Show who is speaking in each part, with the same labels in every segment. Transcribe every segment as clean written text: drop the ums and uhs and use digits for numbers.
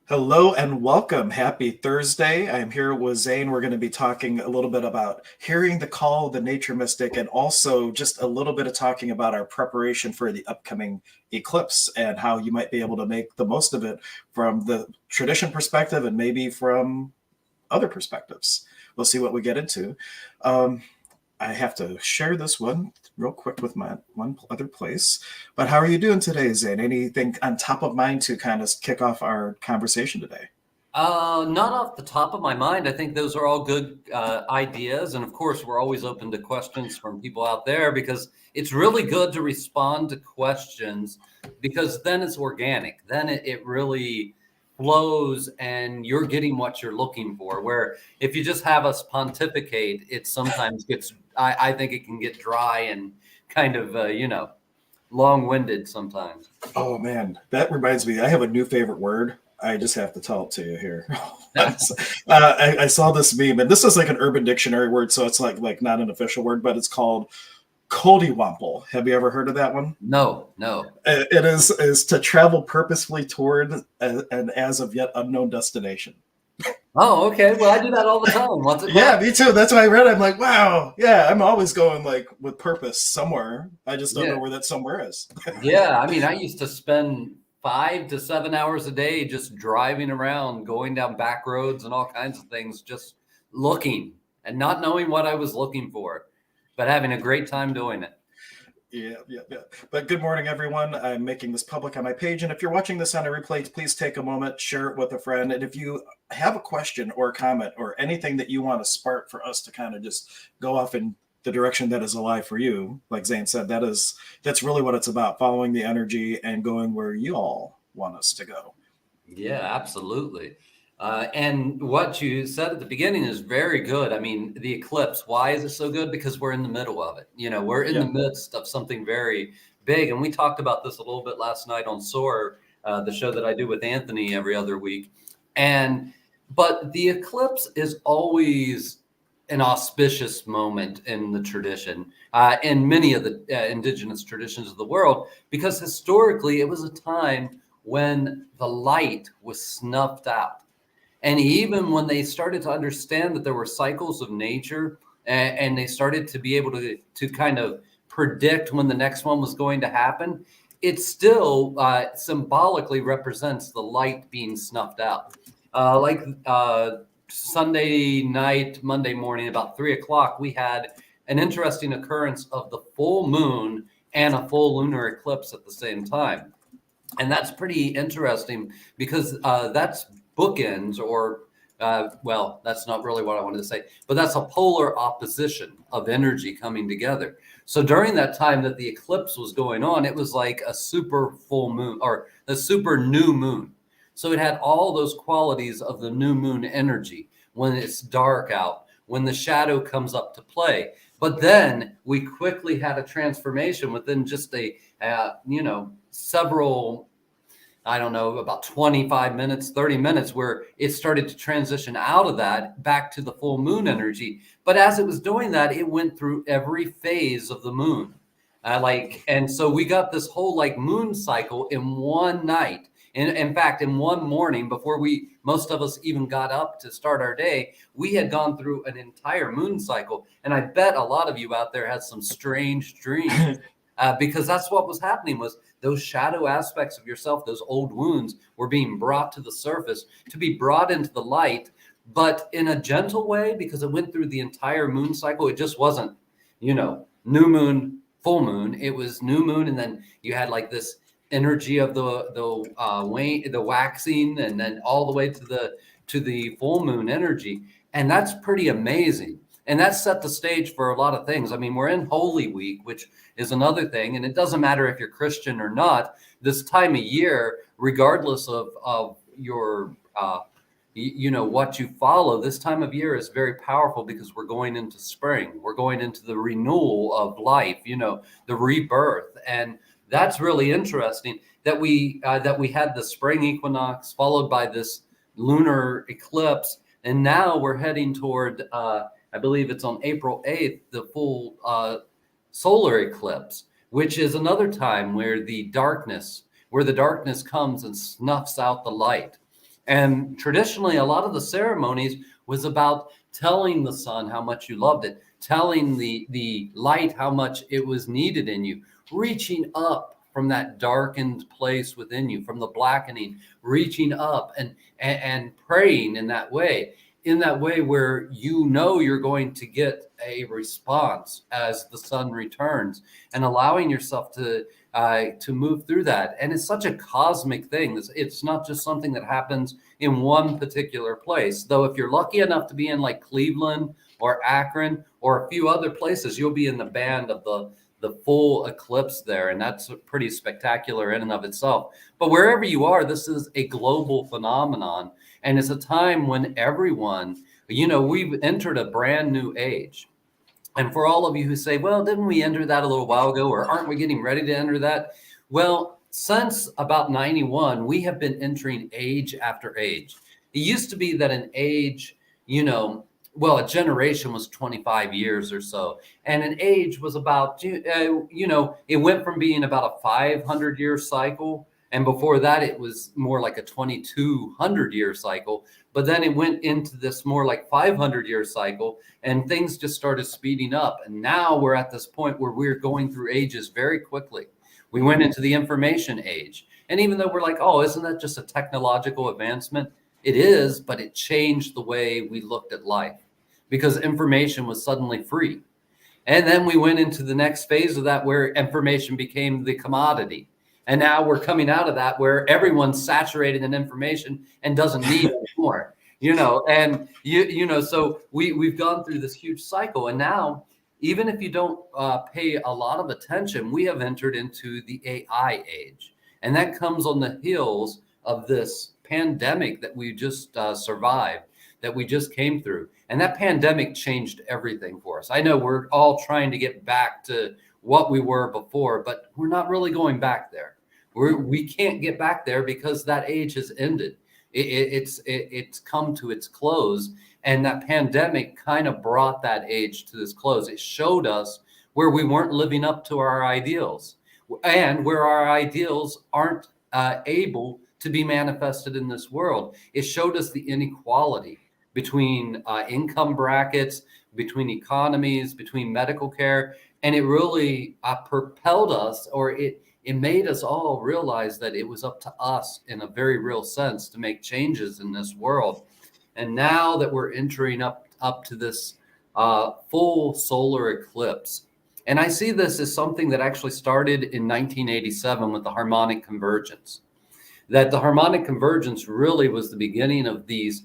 Speaker 1: Hello and welcome. Happy Thursday. I'm here with Zane. We're going to be talking a little bit about hearing the call of the nature mystic and also just a little bit of talking about our preparation for the upcoming eclipse and how you might be able to make the most of it from the tradition perspective and maybe from other perspectives. We'll see what we get into. Um, I have to share this one real quick with my one other place. But how are you doing today, Zane? Anything on top of mind to kind of kick off our conversation today?
Speaker 2: Not off the top of my mind. I think those are all good ideas. And of course, we're always open to questions from people out there because it's really good to respond to questions because then it's organic. Then it really flows and you're getting what you're looking for. Where if you just have us pontificate, it sometimes gets, I think it can get dry and kind of, long-winded sometimes.
Speaker 1: Oh man, that reminds me. I have a new favorite word. I just have to tell it to you here. I saw this meme, and this is like an Urban Dictionary word, so it's like not an official word, but it's called Coldywomple. Have you ever heard of that one?
Speaker 2: No, no.
Speaker 1: It is to travel purposefully toward an as of yet unknown destination.
Speaker 2: Oh, okay. Well, I do that all the time. What's it
Speaker 1: Yeah,
Speaker 2: called?
Speaker 1: me too. That's why I read it. I'm like, wow. Yeah, I'm always going like with purpose somewhere. I just don't know
Speaker 2: Yeah.
Speaker 1: where that somewhere is.
Speaker 2: Yeah. I mean, I used to spend 5 to 7 hours a day just driving around, going down back roads and all kinds of things, just looking and not knowing what I was looking for, but having a great time doing it.
Speaker 1: Yeah. But good morning, everyone. I'm making this public on my page. And if you're watching this on a replay, please take a moment, share it with a friend. And if you have a question or a comment or anything that you want to spark for us to kind of just go off in the direction that is alive for you, like Zane said, that's really what it's about, following the energy and going where you all want us to go.
Speaker 2: Yeah, absolutely. And what you said at the beginning is very good. I mean, the eclipse, why is it so good? Because we're in the middle of it. We're in the
Speaker 1: Yeah.
Speaker 2: midst of something very big. And we talked about this a little bit last night on SOAR, the show that I do with Anthony every other week. But the eclipse is always an auspicious moment in the tradition, in many of the indigenous traditions of the world, because historically it was a time when the light was snuffed out. And even when they started to understand that there were cycles of nature and they started to be able to kind of predict when the next one was going to happen, it still symbolically represents the light being snuffed out. Like Sunday night, Monday morning, about 3 o'clock, we had an interesting occurrence of the full moon and a full lunar eclipse at the same time. And that's pretty interesting because that's bookends, or well, that's not really what I wanted to say, but that's a polar opposition of energy coming together. So during that time that the eclipse was going on, it was like a super full moon or a super new moon. So it had all those qualities of the new moon energy when it's dark out, when the shadow comes up to play. But then we quickly had a transformation within just several, I don't know, about 25 minutes, 30 minutes, where it started to transition out of that back to the full moon energy. But as it was doing that, it went through every phase of the moon. And so we got this whole like moon cycle in one night. In fact, in one morning, before most of us even got up to start our day, we had gone through an entire moon cycle. And I bet a lot of you out there had some strange dreams. Because that's what was happening, was those shadow aspects of yourself, those old wounds, were being brought to the surface to be brought into the light, but in a gentle way, because it went through the entire moon cycle. It just wasn't, new moon, full moon. It was new moon, and then you had like this energy of the waxing, and then all the way to the full moon energy, and that's pretty amazing. And that set the stage for a lot of things. I mean, we're in Holy Week, which is another thing. And it doesn't matter if you're Christian or not, this time of year, regardless of your, what you follow, this time of year is very powerful because we're going into spring. We're going into the renewal of life, the rebirth. And that's really interesting that we had the spring equinox followed by this lunar eclipse. And now we're heading toward, I believe it's on April 8th, the full solar eclipse, which is another time where the darkness comes and snuffs out the light. And traditionally, a lot of the ceremonies was about telling the sun how much you loved it, telling the light how much it was needed in you, reaching up from that darkened place within you, from the blackening, reaching up and praying in that way where you know you're going to get a response as the sun returns, and allowing yourself to move through that. And it's such a cosmic thing. It's not just something that happens in one particular place. Though if you're lucky enough to be in like Cleveland or Akron or a few other places, you'll be in the band of the full eclipse there. And that's pretty spectacular in and of itself. But wherever you are, this is a global phenomenon. And it's a time when everyone, we've entered a brand new age. And for all of you who say, well, didn't we enter that a little while ago, or aren't we getting ready to enter that? Well, since about 91, we have been entering age after age. It used to be that an age, a generation was 25 years or so. And an age was about, it went from being about a 500-year cycle. And before that, it was more like a 2,200-year cycle. But then it went into this more like 500-year cycle, and things just started speeding up. And now we're at this point where we're going through ages very quickly. We went into the information age. And even though we're like, oh, isn't that just a technological advancement? It is, but it changed the way we looked at life because information was suddenly free. And then we went into the next phase of that where information became the commodity. And now we're coming out of that where everyone's saturated in information and doesn't need it more, so we've gone through this huge cycle. And now, even if you don't pay a lot of attention, we have entered into the AI age. And that comes on the heels of this pandemic that we just survived, that we just came through. And that pandemic changed everything for us. I know we're all trying to get back to what we were before, but we're not really going back there. We can't get back there because that age has ended. It's come to its close. And that pandemic kind of brought that age to this close. It showed us where we weren't living up to our ideals and where our ideals aren't able to be manifested in this world. It showed us the inequality between income brackets, between economies, between medical care. And it really propelled us, or it made us all realize that it was up to us in a very real sense to make changes in this world. And now that we're entering up to this full solar eclipse, and I see this as something that actually started in 1987 with the harmonic convergence, that the harmonic convergence really was the beginning of it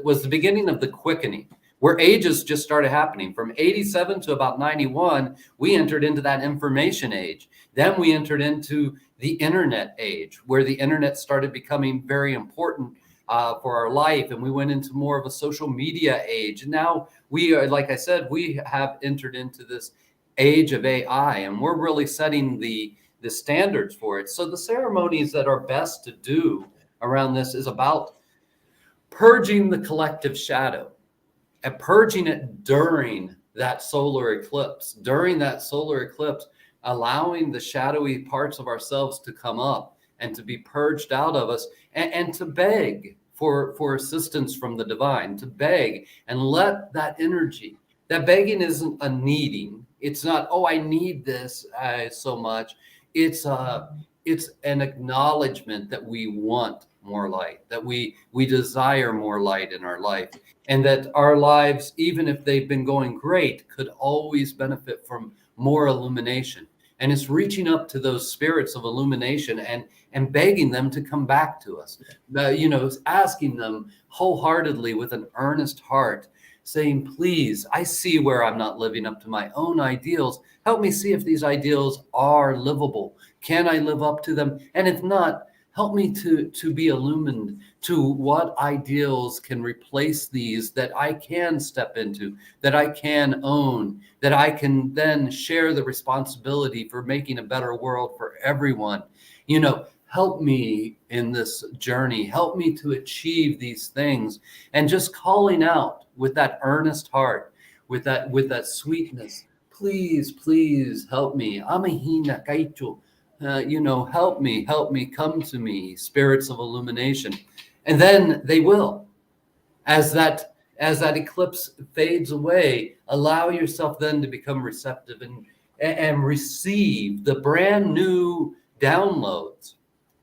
Speaker 2: was the beginning of the quickening, where ages just started happening. From 87 to about 91, we entered into that information age. Then we entered into the internet age, where the internet started becoming very important for our life. And we went into more of a social media age. And now we are, like I said, we have entered into this age of AI, and we're really setting the standards for it. So the ceremonies that are best to do around this is about purging the collective shadow, and purging it during that solar eclipse. During that solar eclipse, allowing the shadowy parts of ourselves to come up and to be purged out of us, and to beg for assistance from the divine, to beg and let that energy. That begging isn't a needing. It's not, oh, I need this so much. It's an acknowledgement that we want more light, that we desire more light in our life, and that our lives, even if they've been going great, could always benefit from more illumination. And it's reaching up to those spirits of illumination and begging them to come back to us, asking them wholeheartedly with an earnest heart, saying, please, I see where I'm not living up to my own ideals. Help me see if these ideals are livable. Can I live up to them? And if not, help me to be illumined to what ideals can replace these, that I can step into, that I can own, that I can then share the responsibility for making a better world for everyone. Help me in this journey. Help me to achieve these things. And just calling out with that earnest heart, with that sweetness, please, please help me. Amahina kaicho. help me, come to me, spirits of illumination. And then they will. As that eclipse fades away, allow yourself then to become receptive and receive the brand new downloads.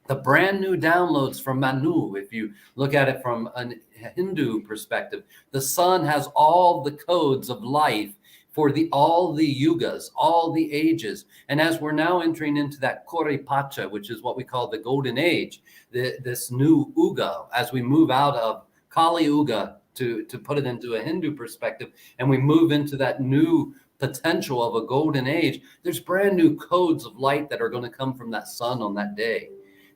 Speaker 2: The brand new downloads from Manu. If you look at it from a Hindu perspective, the sun has all the codes of life for all the yugas, all the ages. And as we're now entering into that Koripacha, which is what we call the golden age, this new Uga, as we move out of Kali Uga, to put it into a Hindu perspective, and we move into that new potential of a golden age, there's brand new codes of light that are going to come from that sun on that day.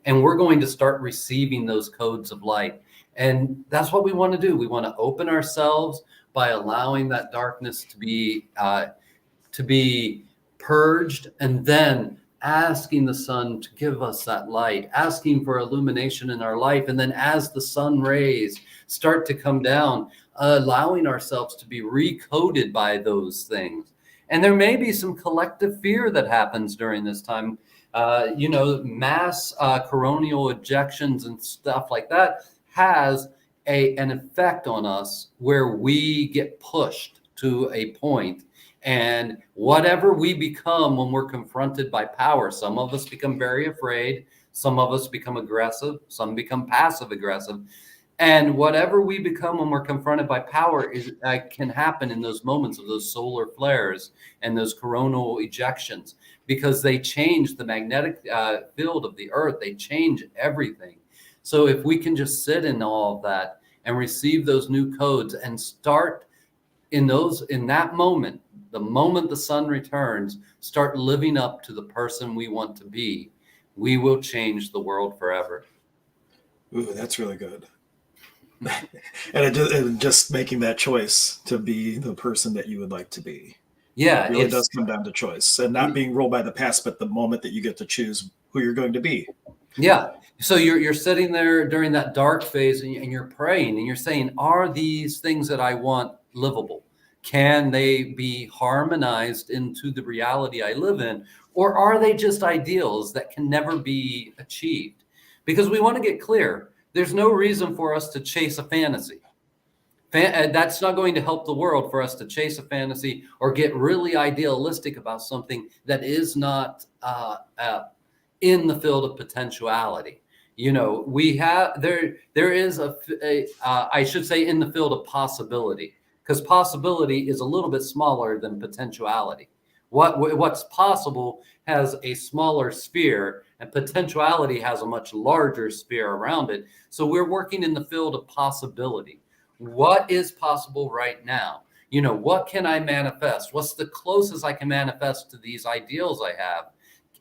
Speaker 2: And we're going to start receiving those codes of light. And that's what we want to do. We want to open ourselves by allowing that darkness to be purged, and then asking the sun to give us that light, asking for illumination in our life. And then as the sun rays start to come down, allowing ourselves to be recoded by those things. And there may be some collective fear that happens during this time. Mass coronal ejections and stuff like that has an effect on us where we get pushed to a point. And whatever we become when we're confronted by power, some of us become very afraid, some of us become aggressive, some become passive aggressive. And whatever we become when we're confronted by power can happen in those moments of those solar flares and those coronal ejections, because they change the magnetic field of the earth. They change everything. So if we can just sit in all of that and receive those new codes and start in that moment, the moment the sun returns, start living up to the person we want to be, we will change the world forever.
Speaker 1: Ooh, that's really good. And just making that choice to be the person that you would like to be.
Speaker 2: Yeah,
Speaker 1: It really does come down to choice, and not being ruled by the past, but the moment that you get to choose who you're going to be.
Speaker 2: Yeah. So you're sitting there during that dark phase, and you're praying and you're saying, are these things that I want livable? Can they be harmonized into the reality I live in? Or are they just ideals that can never be achieved? Because we want to get clear. There's no reason for us to chase a fantasy. That's not going to help the world for us to chase a fantasy or get really idealistic about something that is not in the field of potentiality. We have there is I should say, in the field of possibility, because possibility is a little bit smaller than potentiality. What's possible has a smaller sphere, and potentiality has a much larger sphere around it. So we're working in the field of possibility. What is possible right now? What can I manifest? What's the closest I can manifest to these ideals I have?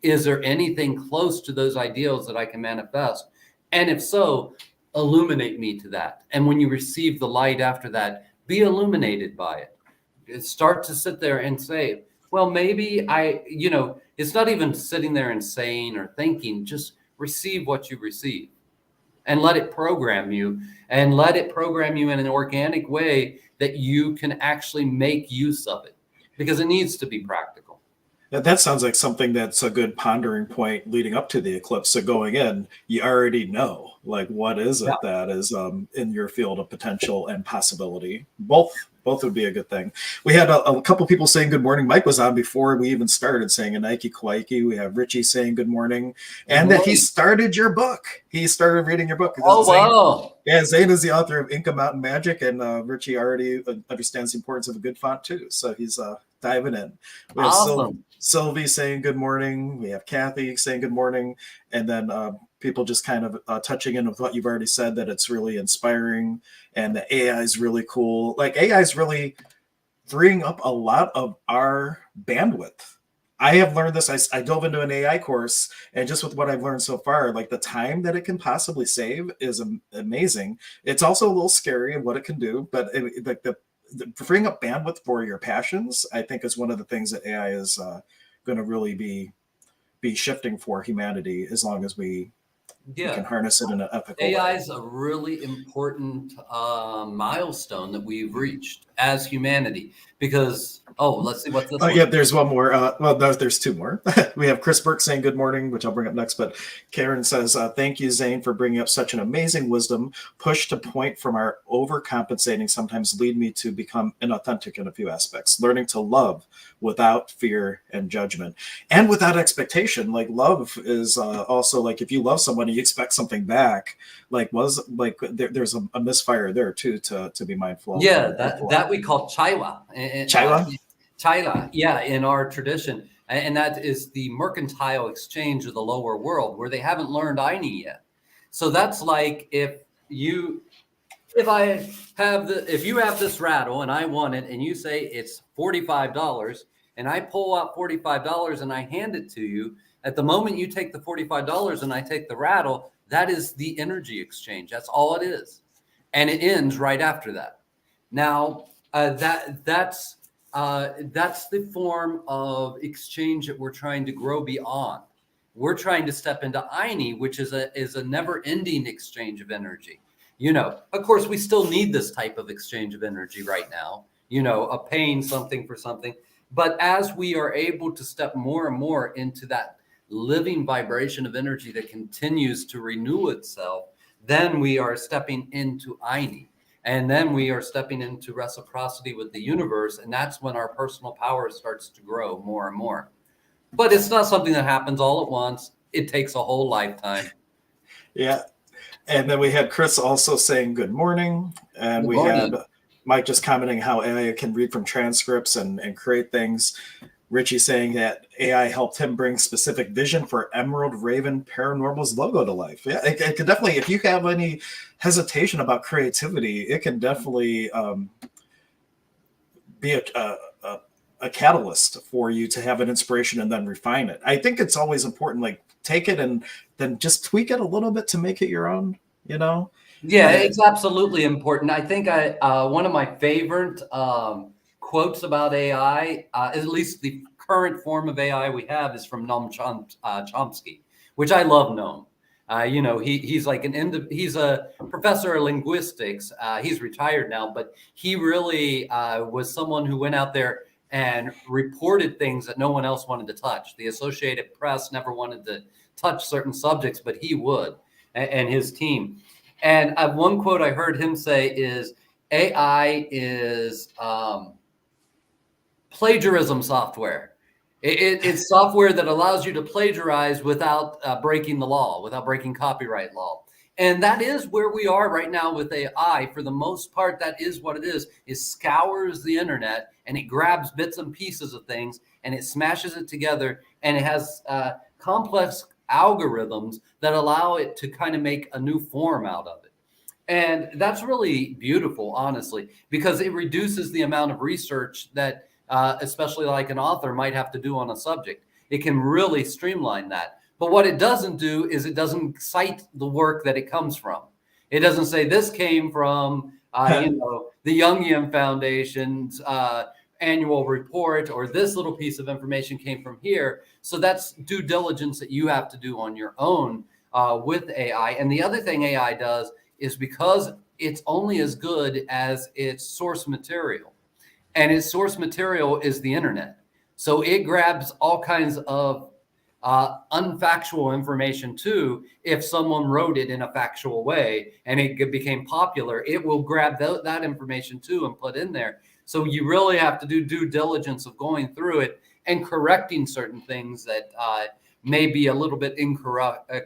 Speaker 2: Is there anything close to those ideals that I can manifest? And if so, illuminate me to that. And when you receive the light after that, be illuminated by it. Start to sit there and say, well, maybe it's not even sitting there and saying or thinking, just receive what you receive and let it program you, and let it program you in an organic way that you can actually make use of it, because it needs to be practical.
Speaker 1: That sounds like something that's a good pondering point leading up to the eclipse. So going in, you already know, like, what is it that is in your field of potential and possibility. Both would be a good thing. We had a couple people saying good morning. Mike was on before we even started, saying a Nike Kwaiki. We have Richie saying good morning, and that he started your book. He started reading your book.
Speaker 2: Oh,
Speaker 1: Zane,
Speaker 2: wow.
Speaker 1: Yeah, Zane is the author of Inka Mountain Magic, and Richie already understands the importance of a good font too. So he's diving in. We have
Speaker 2: Awesome.
Speaker 1: Sylvie saying good morning. We have Kathy saying good morning, and then people just kind of touching in with what you've already said, that it's really inspiring and the AI is really cool. Like, AI is really freeing up a lot of our bandwidth. I have learned this. I dove into an AI course, and just with what I've learned so far, like, the time that it can possibly save is amazing. It's also a little scary in what it can do, but like the freeing up bandwidth for your passions, I think, is one of the things that AI is going to really be shifting for humanity, as long as we we can
Speaker 2: Yeah.
Speaker 1: harness it in an ethical
Speaker 2: AI
Speaker 1: way.
Speaker 2: is a really important milestone that we've reached as humanity because, oh, let's see what's this
Speaker 1: Oh,
Speaker 2: one.
Speaker 1: yeah, there's one more. Well, no, there's two more. We have Chris Burke saying good morning, which I'll bring up next. But Karen says, thank you, Zane, for bringing up such an amazing wisdom. Push to point from our overcompensating sometimes lead me to become inauthentic in a few aspects. Learning to love without fear and judgment and without expectation. Like love is also like if you love someone, you expect something back. Like there's a misfire there too to be mindful of
Speaker 2: Yeah,
Speaker 1: and
Speaker 2: that
Speaker 1: careful of.
Speaker 2: that we call chaiwa,
Speaker 1: Chaiwa?
Speaker 2: chaila, yeah, in our tradition, and that is the mercantile exchange of the lower world, where they haven't learned Aini yet. So that's like you, if you have this rattle and I want it, and you say it's $45, and I pull out $45 and I hand it to you. At the moment you take the $45 and I take the rattle, that is the energy exchange. That's all it is, and it ends right after that. Now, that's the form of exchange that we're trying to grow beyond. We're trying to step into Aini, which is a never-ending exchange of energy. Of course, we still need this type of exchange of energy right now. A paying something for something. But as we are able to step more and more into that living vibration of energy that continues to renew itself, then we are stepping into Aini. And then we are stepping into reciprocity with the universe. And that's when our personal power starts to grow more and more. But it's not something that happens all at once. It takes a whole lifetime.
Speaker 1: Yeah. And then we had Chris also saying good morning. And
Speaker 2: Good
Speaker 1: we had
Speaker 2: morning.
Speaker 1: Mike just commenting how AI can read from transcripts and create things. Richie saying that AI helped him bring specific vision for Emerald Raven Paranormal's logo to life. Yeah, it could definitely, if you have any hesitation about creativity, it can definitely be a catalyst for you to have an inspiration and then refine it. I think it's always important, like take it and then just tweak it a little bit to make it your own, you know?
Speaker 2: Yeah,
Speaker 1: Uh,
Speaker 2: it's absolutely important. I think one of my favorite quotes about AI, at least the current form of AI we have, is from Noam Chomsky, which I love Noam. He's like he's a professor of linguistics. He's retired now, but he really was someone who went out there and reported things that no one else wanted to touch. The Associated Press never wanted to touch certain subjects, but he would, and his team. And one quote I heard him say is AI is plagiarism software. It's software that allows you to plagiarize without breaking the law, without breaking copyright law. And that is where we are right now with AI. For the most part, that is what it is. It scours the internet and it grabs bits and pieces of things and it smashes it together. And it has complex algorithms that allow it to kind of make a new form out of it. And that's really beautiful, honestly, because it reduces the amount of research that, especially like an author, might have to do on a subject. It can really streamline that. But what it doesn't do is it doesn't cite the work that it comes from. It doesn't say this came from, the Jungian Foundation's annual report, or this little piece of information came from here. So that's due diligence that you have to do on your own with AI. And the other thing AI does is because it's only as good as its source material. And its source material is the internet. So it grabs all kinds of unfactual information too. If someone wrote it in a factual way and it became popular, it will grab that information too and put in there. So you really have to do due diligence of going through it and correcting certain things that may be a little bit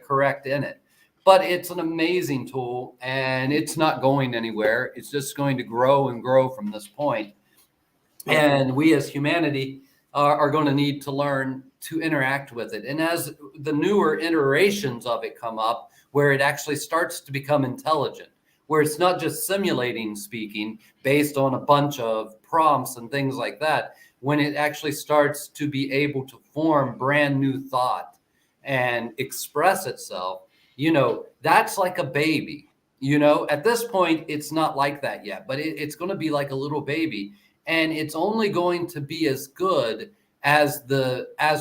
Speaker 2: correct in it. But it's an amazing tool and it's not going anywhere. It's just going to grow and grow from this point.
Speaker 1: yeah.
Speaker 2: And we as humanity are going to need to learn to interact with it. And as the newer iterations of it come up, where it actually starts to become intelligent, where it's not just simulating speaking based on a bunch of prompts and things like that, when it actually starts to be able to form brand new thought and express itself, that's like a baby. At this point, it's not like that yet, but it's going to be like a little baby. And it's only going to be as good as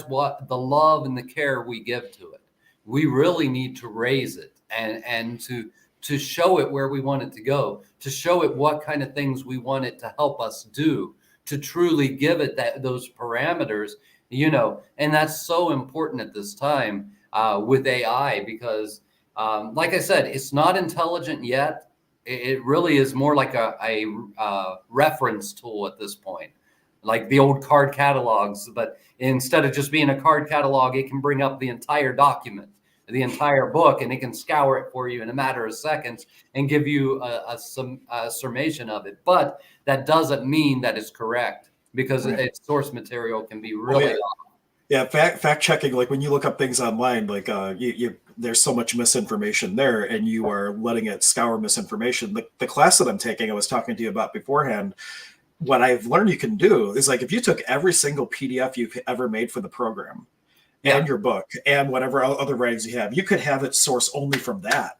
Speaker 2: what the love and the care we give to it. we really need to raise it and to show it where we want it to go, to show it what kind of things we want it to help us do, to truly give it those parameters, and that's so important at this time with AI because, like I said, it's not intelligent yet. It really is more like a reference tool at this point, like the old card catalogs. But instead of just being a card catalog, it can bring up the entire document, the entire book, and it can scour it for you in a matter of seconds and give you a summation of it. But that doesn't mean that it's correct because its source material can be really off.
Speaker 1: Yeah, fact checking. Like when you look up things online, like there's so much misinformation there, and you are letting it scour misinformation. The class that I'm taking, I was talking to you about beforehand. What I've learned you can do is like if you took every single PDF you've ever made for the program, and your book, and whatever other writings you have, you could have it source only from that,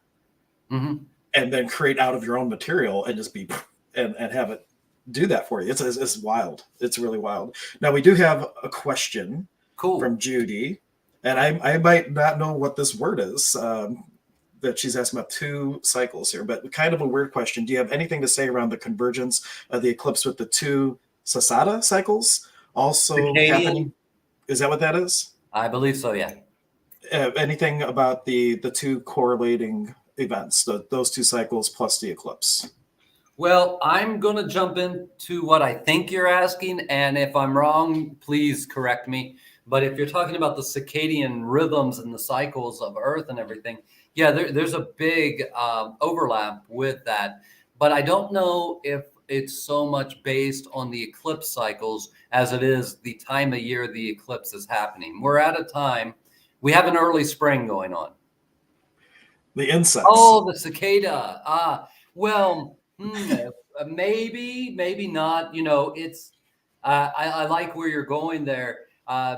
Speaker 1: and then create out of your own material and just be and have it do that for you. It's wild. It's really wild. Now we do have a question.
Speaker 2: Cool.
Speaker 1: From Judy, and I might not know what this word is that she's asking about 2 cycles here, but kind of a weird question. Do you have anything to say around the convergence of the eclipse with the 2 Sasada cycles also happening? Is that what that is?
Speaker 2: I believe so, yeah.
Speaker 1: Anything about the 2 correlating events, those 2 cycles plus the eclipse?
Speaker 2: Well, I'm going to jump into what I think you're asking, and if I'm wrong, please correct me. But if you're talking about the circadian rhythms and the cycles of Earth and everything, yeah, there's a big overlap with that. But I don't know if it's so much based on the eclipse cycles as it is the time of year the eclipse is happening. We're at a time, we have an early spring going on.
Speaker 1: The insects.
Speaker 2: Oh, the cicada. Well, maybe not. It's I like where you're going there.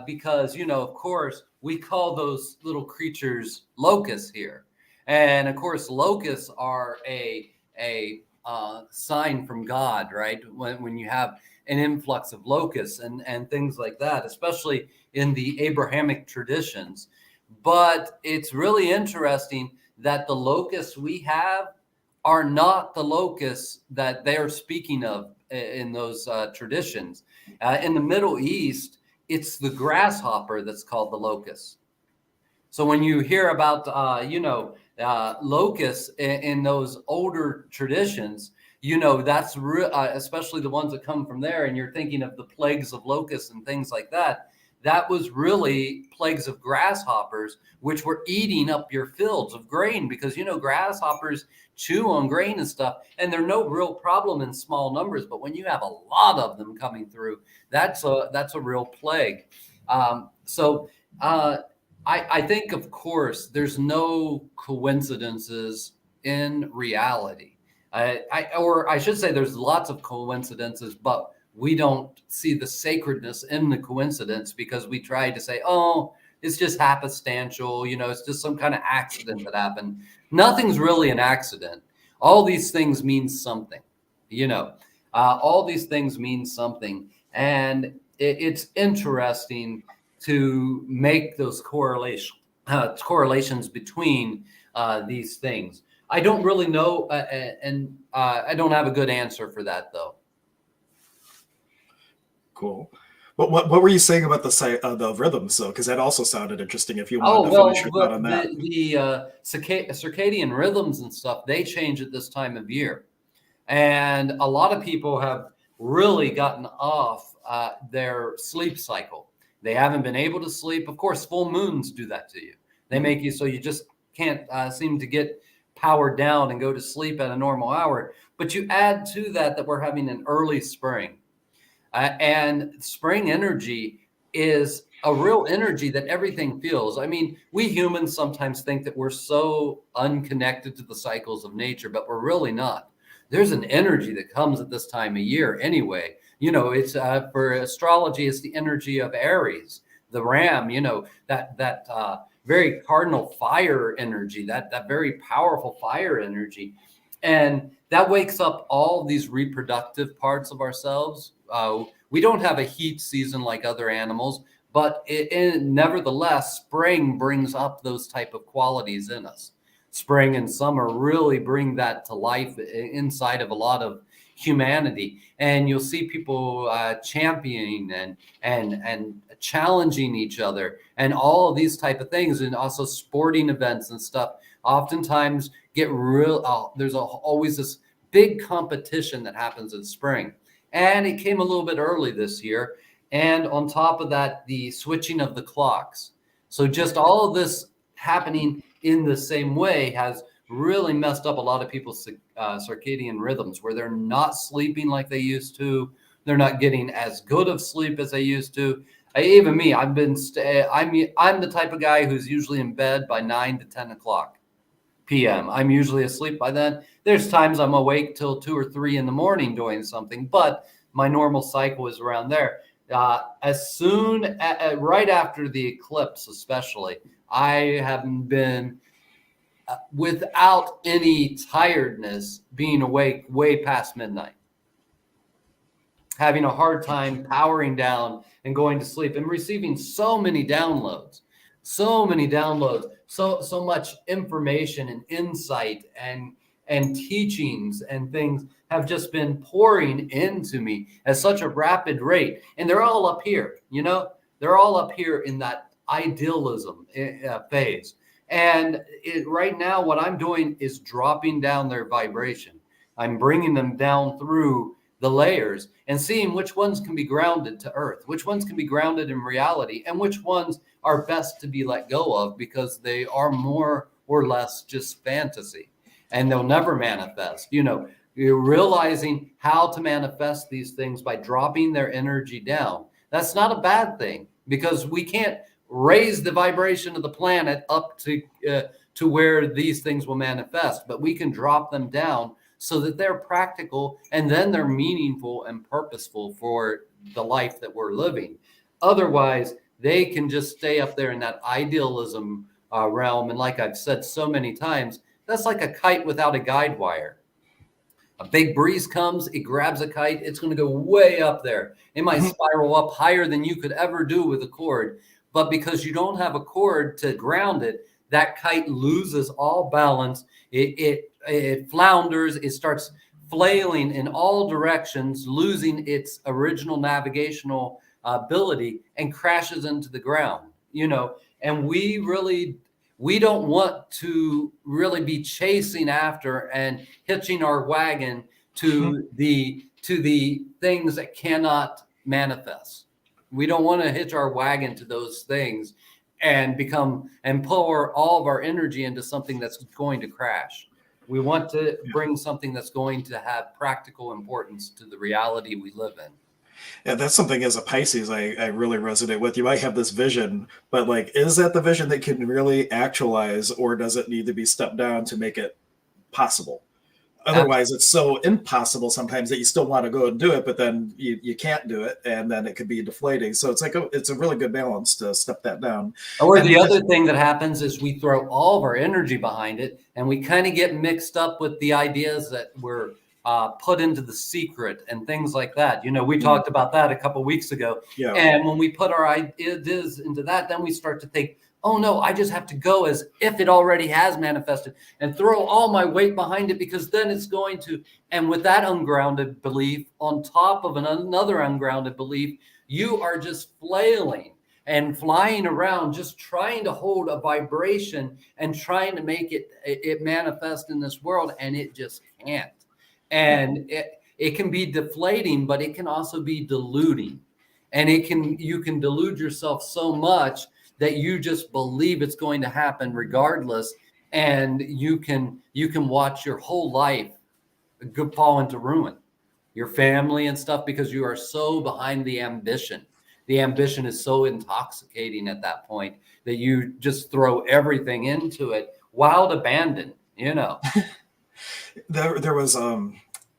Speaker 2: Because, of course, we call those little creatures locusts here. And, of course, locusts are a sign from God, right? When you have an influx of locusts and things like that, especially in the Abrahamic traditions. But it's really interesting that the locusts we have are not the locusts that they're speaking of in those traditions. In the Middle East, it's the grasshopper that's called the locust. So when you hear about, locusts in those older traditions, that's especially the ones that come from there. And you're thinking of the plagues of locusts and things like that. That was really plagues of grasshoppers, which were eating up your fields of grain because, grasshoppers chew on grain and stuff, and they're no real problem in small numbers. But when you have a lot of them coming through, that's a real plague. I think, of course, there's no coincidences in reality. Or I should say there's lots of coincidences, but we don't see the sacredness in the coincidence because we try to say, oh, it's just happenstantial, it's just some kind of accident that happened. Nothing's really an accident. All these things mean something, all these things mean something. And it's interesting to make those correlations between these things. I don't really know, and I don't have a good answer for that, though.
Speaker 1: Cool. But what were you saying about the rhythms, though? Because that also sounded interesting. If you wanted to finish your thought on that.
Speaker 2: The circadian rhythms and stuff, they change at this time of year, and a lot of people have really gotten off their sleep cycle. They haven't been able to sleep. Of course, full moons do that to you. They make you so you just can't seem to get powered down and go to sleep at a normal hour. But you add to that we're having an early spring. And spring energy is a real energy that everything feels. I mean, we humans sometimes think that we're so unconnected to the cycles of nature, but we're really not. There's an energy that comes at this time of year anyway. It's for astrology, it's the energy of Aries, the ram, that very cardinal fire energy, that very powerful fire energy. And that wakes up all these reproductive parts of ourselves. We don't have a heat season like other animals, But nevertheless, spring brings up those type of qualities in us. Spring and summer really bring that to life inside of a lot of humanity, and you'll see people championing and challenging each other, and all of these type of things, and also sporting events and stuff. Oftentimes, get real. There's always this big competition that happens in spring, and it came a little bit early this year. And on top of that, the switching of the clocks. So just all of this happening in the same way has really messed up a lot of people's circadian rhythms, where they're not sleeping like they used to. They're not getting as good of sleep as they used to. Even me, I'm the type of guy who's usually in bed by 9 to 10 o'clock p.m. I'm usually asleep by then. There's times I'm awake till 2 or 3 in the morning doing something, but my normal cycle is around there. As soon right after the eclipse, especially, I have been without any tiredness being awake way past midnight, having a hard time powering down and going to sleep, and receiving so many downloads, so much information and insight and teachings and things have just been pouring into me at such a rapid rate. And they're all up here, they're all up here in that idealism phase. And right now, what I'm doing is dropping down their vibration. I'm bringing them down through the layers and seeing which ones can be grounded to earth, which ones can be grounded in reality, and which ones are best to be let go of because they are more or less just fantasy and they'll never manifest. You're realizing how to manifest these things by dropping their energy down. That's not a bad thing, because we can't raise the vibration of the planet up to where these things will manifest, but we can drop them down so that they're practical, and then they're meaningful and purposeful for the life that we're living. Otherwise, they can just stay up there in that idealism realm. And like I've said so many times, that's like a kite without a guide wire. A big breeze comes, it grabs a kite, it's going to go way up there. It might spiral up higher than you could ever do with a cord. But because you don't have a cord to ground it, that kite loses all balance. It flounders, it starts flailing in all directions, losing its original navigational ability, and crashes into the ground. And we don't want to really be chasing after and hitching our wagon to the things that cannot manifest. We don't want to hitch our wagon to those things and pour all of our energy into something that's going to crash. We want to bring something that's going to have practical importance to the reality we live in.
Speaker 1: Yeah, that's something as a Pisces I really resonate with. You might have this vision, but is that the vision that can really actualize, or does it need to be stepped down to make it possible? Otherwise, it's so impossible sometimes that you still want to go and do it, but then you can't do it, and then it could be deflating. So it's a really good balance to step that down.
Speaker 2: Or the other thing that happens is we throw all of our energy behind it, and we kind of get mixed up with the ideas that were put into The Secret and things like that. We talked about that a couple of weeks ago. Yeah. And when we put our ideas into that, then we start to think, oh no, I just have to go as if it already has manifested and throw all my weight behind it, because then it's going to. And with that ungrounded belief on top of another ungrounded belief, you are just flailing and flying around, just trying to hold a vibration and trying to make it manifest in this world, and it just can't. And it can be deflating, but it can also be deluding. And you can delude yourself so much that you just believe it's going to happen regardless, and you can watch your whole life fall into ruin, your family and stuff, because you are so behind the ambition. The ambition is so intoxicating at that point that you just throw everything into it, wild abandon.
Speaker 1: There was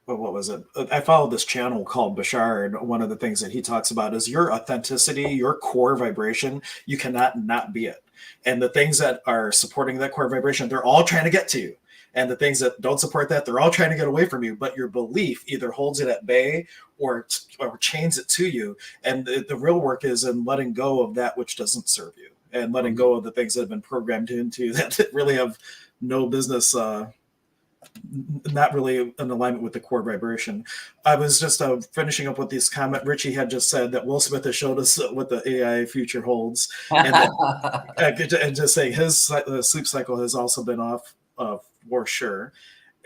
Speaker 1: what was it? I followed this channel called Bashar, and one of the things that he talks about is your authenticity, your core vibration. You cannot not be it. And the things that are supporting that core vibration, they're all trying to get to you. And the things that don't support that, they're all trying to get away from you, but your belief either holds it at bay or chains it to you. And the real work is in letting go of that which doesn't serve you, and letting go of the things that have been programmed into you that really have no business, not really in alignment with the core vibration. I was just finishing up with this comment. Richie had just said that Will Smith has showed us what the AI future holds, and that, and just saying his sleep cycle has also been off for sure.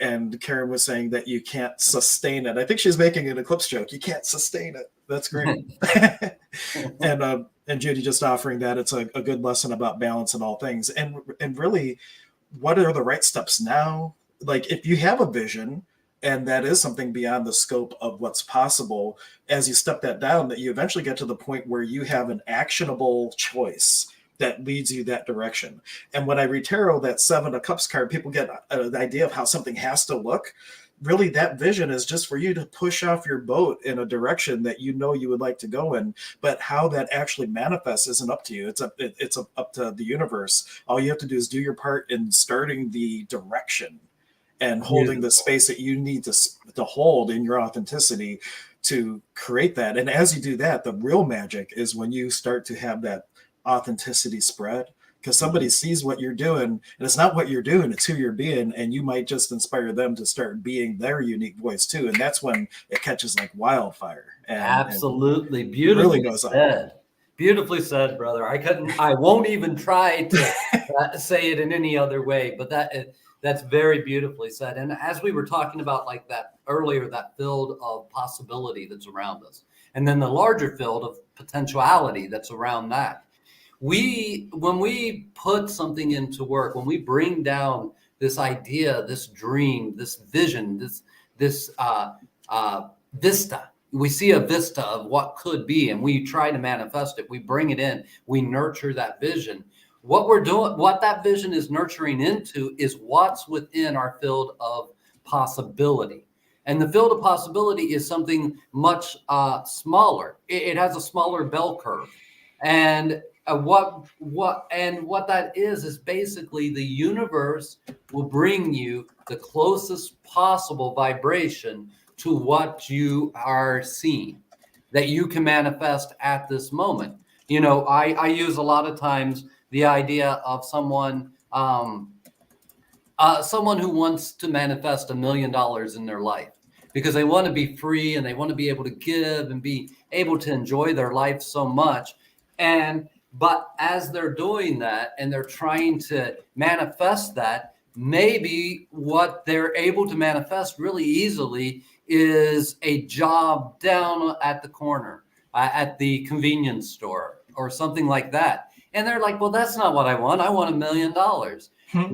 Speaker 1: And Karen was saying that you can't sustain it. I think she's making an eclipse joke. You can't sustain it. That's great. And Judy just offering that it's a good lesson about balance in all things. And really, what are the right steps now? Like if you have a vision and that is something beyond the scope of what's possible, as you step that down, that you eventually get to the point where you have an actionable choice that leads you that direction. And when I read tarot, that 7 of Cups card, people get an idea of how something has to look. Really, that vision is just for you to push off your boat in a direction that you know you would like to go in. But how that actually manifests isn't up to you. It's up to the universe. All you have to do is do your part in starting the direction and holding the space that you need to hold in your authenticity to create that. And as you do that, the real magic is when you start to have that authenticity spread, because somebody sees what you're doing, and it's not what you're doing, it's who you're being, and you might just inspire them to start being their unique voice too. And that's when it catches like wildfire.
Speaker 2: Absolutely. Beautifully
Speaker 1: really
Speaker 2: said. Beautifully said, brother. I won't even try to say it in any other way, but that's very beautifully said. And as we were talking about like that earlier, that field of possibility that's around us, and then the larger field of potentiality that's around that. When we put something into work, when we bring down this idea, this dream, this vision, this vista, we see a vista of what could be, and we try to manifest it. We bring it in, we nurture that vision. What we're doing, what that vision is nurturing into is what's within our field of possibility. And the field of possibility is something much smaller. It has a smaller bell curve. And what that is basically the universe will bring you the closest possible vibration to what you are seeing that you can manifest at this moment. You know, I use a lot of times the idea of someone who wants to manifest $1 million in their life because they want to be free and they want to be able to give and be able to enjoy their life so much. But as they're doing that and they're trying to manifest that, maybe what they're able to manifest really easily is a job down at the corner, at the convenience store or something like that. And they're like, well, that's not what I want. I want $1 million.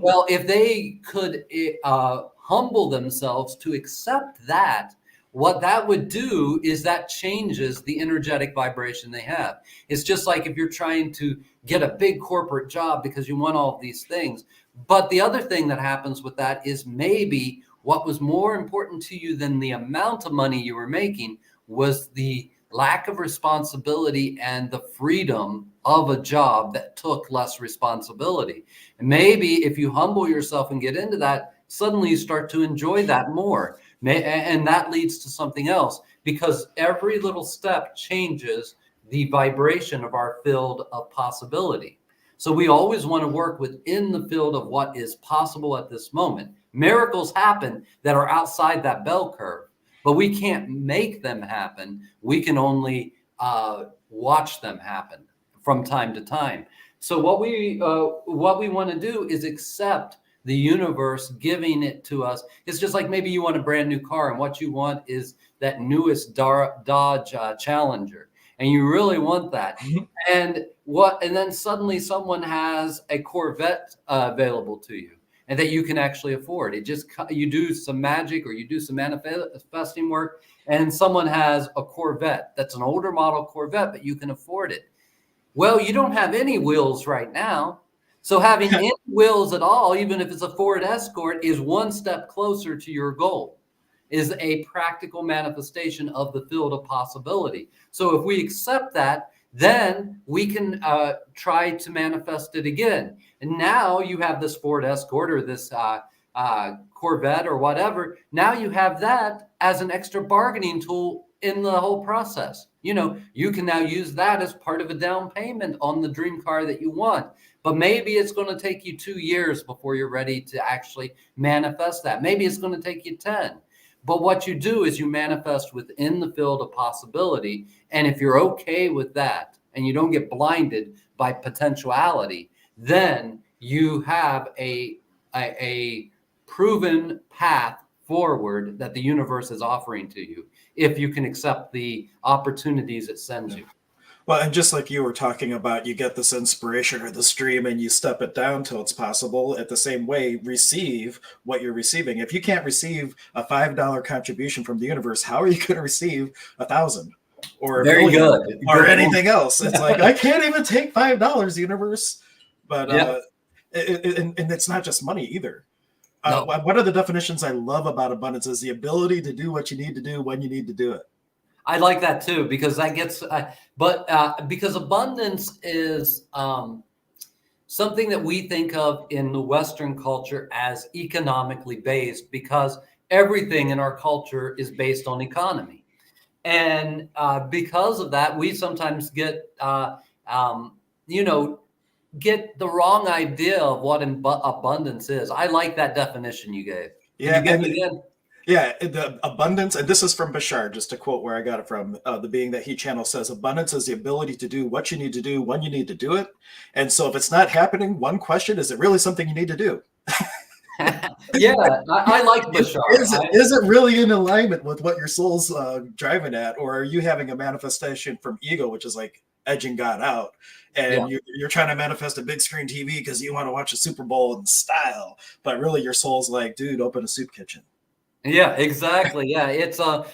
Speaker 2: Well, if they could humble themselves to accept that, what that would do is that changes the energetic vibration they have. It's just like if you're trying to get a big corporate job because you want all of these things. But the other thing that happens with that is maybe what was more important to you than the amount of money you were making was the lack of responsibility and the freedom of a job that took less responsibility. And maybe if you humble yourself and get into that, suddenly you start to enjoy that more. And that leads to something else, because every little step changes the vibration of our field of possibility. So we always want to work within the field of what is possible at this moment. Miracles happen that are outside that bell curve, but we can't make them happen. We can only watch them happen from time to time. So what we want to do is accept the universe giving it to us. It's just like maybe you want a brand new car and what you want is that newest Dodge Challenger, and you really want that. And then suddenly someone has a Corvette available to you and that you can actually afford. You do some magic or you do some manifesting work and someone has a Corvette that's an older model Corvette, but you can afford it. Well, you don't have any wheels right now. So having any wheels at all, even if it's a Ford Escort, is one step closer to your goal, is a practical manifestation of the field of possibility. So if we accept that, then we can try to manifest it again. And now you have this Ford Escort or this Corvette or whatever. Now you have that as an extra bargaining tool in the whole process. You can now use that as part of a down payment on the dream car that you want. But maybe it's going to take you 2 years before you're ready to actually manifest that. Maybe it's going to take you 10. But what you do is you manifest within the field of possibility. And if you're okay with that and you don't get blinded by potentiality, then you have a proven path forward that the universe is offering to you if you can accept the opportunities it sends you.
Speaker 1: Well, and just like you were talking about, you get this inspiration or this dream and you step it down till it's possible. At the same way, receive what you're receiving. If you can't receive a $5 contribution from the universe, how are you going to receive 1,000 or a
Speaker 2: Very
Speaker 1: million
Speaker 2: good.
Speaker 1: or anything else? It's like, I can't even take $5, universe. But and it's not just money either.
Speaker 2: No.
Speaker 1: One of the definitions I love about abundance is the ability to do what you need to do when you need to do it.
Speaker 2: I like that too, because that gets, because abundance is something that we think of in the Western culture as economically based, because everything in our culture is based on economy. And because of that, we sometimes get the wrong idea of what abundance is. I like that definition you gave.
Speaker 1: Yeah,
Speaker 2: Can you give it again?
Speaker 1: Yeah, the abundance, and this is from Bashar, just to quote where I got it from. The being that he channels says, abundance is the ability to do what you need to do when you need to do it. And so if it's not happening, one question, is it really something you need to do?
Speaker 2: Yeah, I like Bashar.
Speaker 1: Is it really in alignment with what your soul's driving at? Or are you having a manifestation from ego, which is like edging God out? And you're trying to manifest a big screen TV because you want to watch a Super Bowl in style. But really your soul's like, dude, open a soup kitchen.
Speaker 2: Yeah, exactly. Yeah, it's and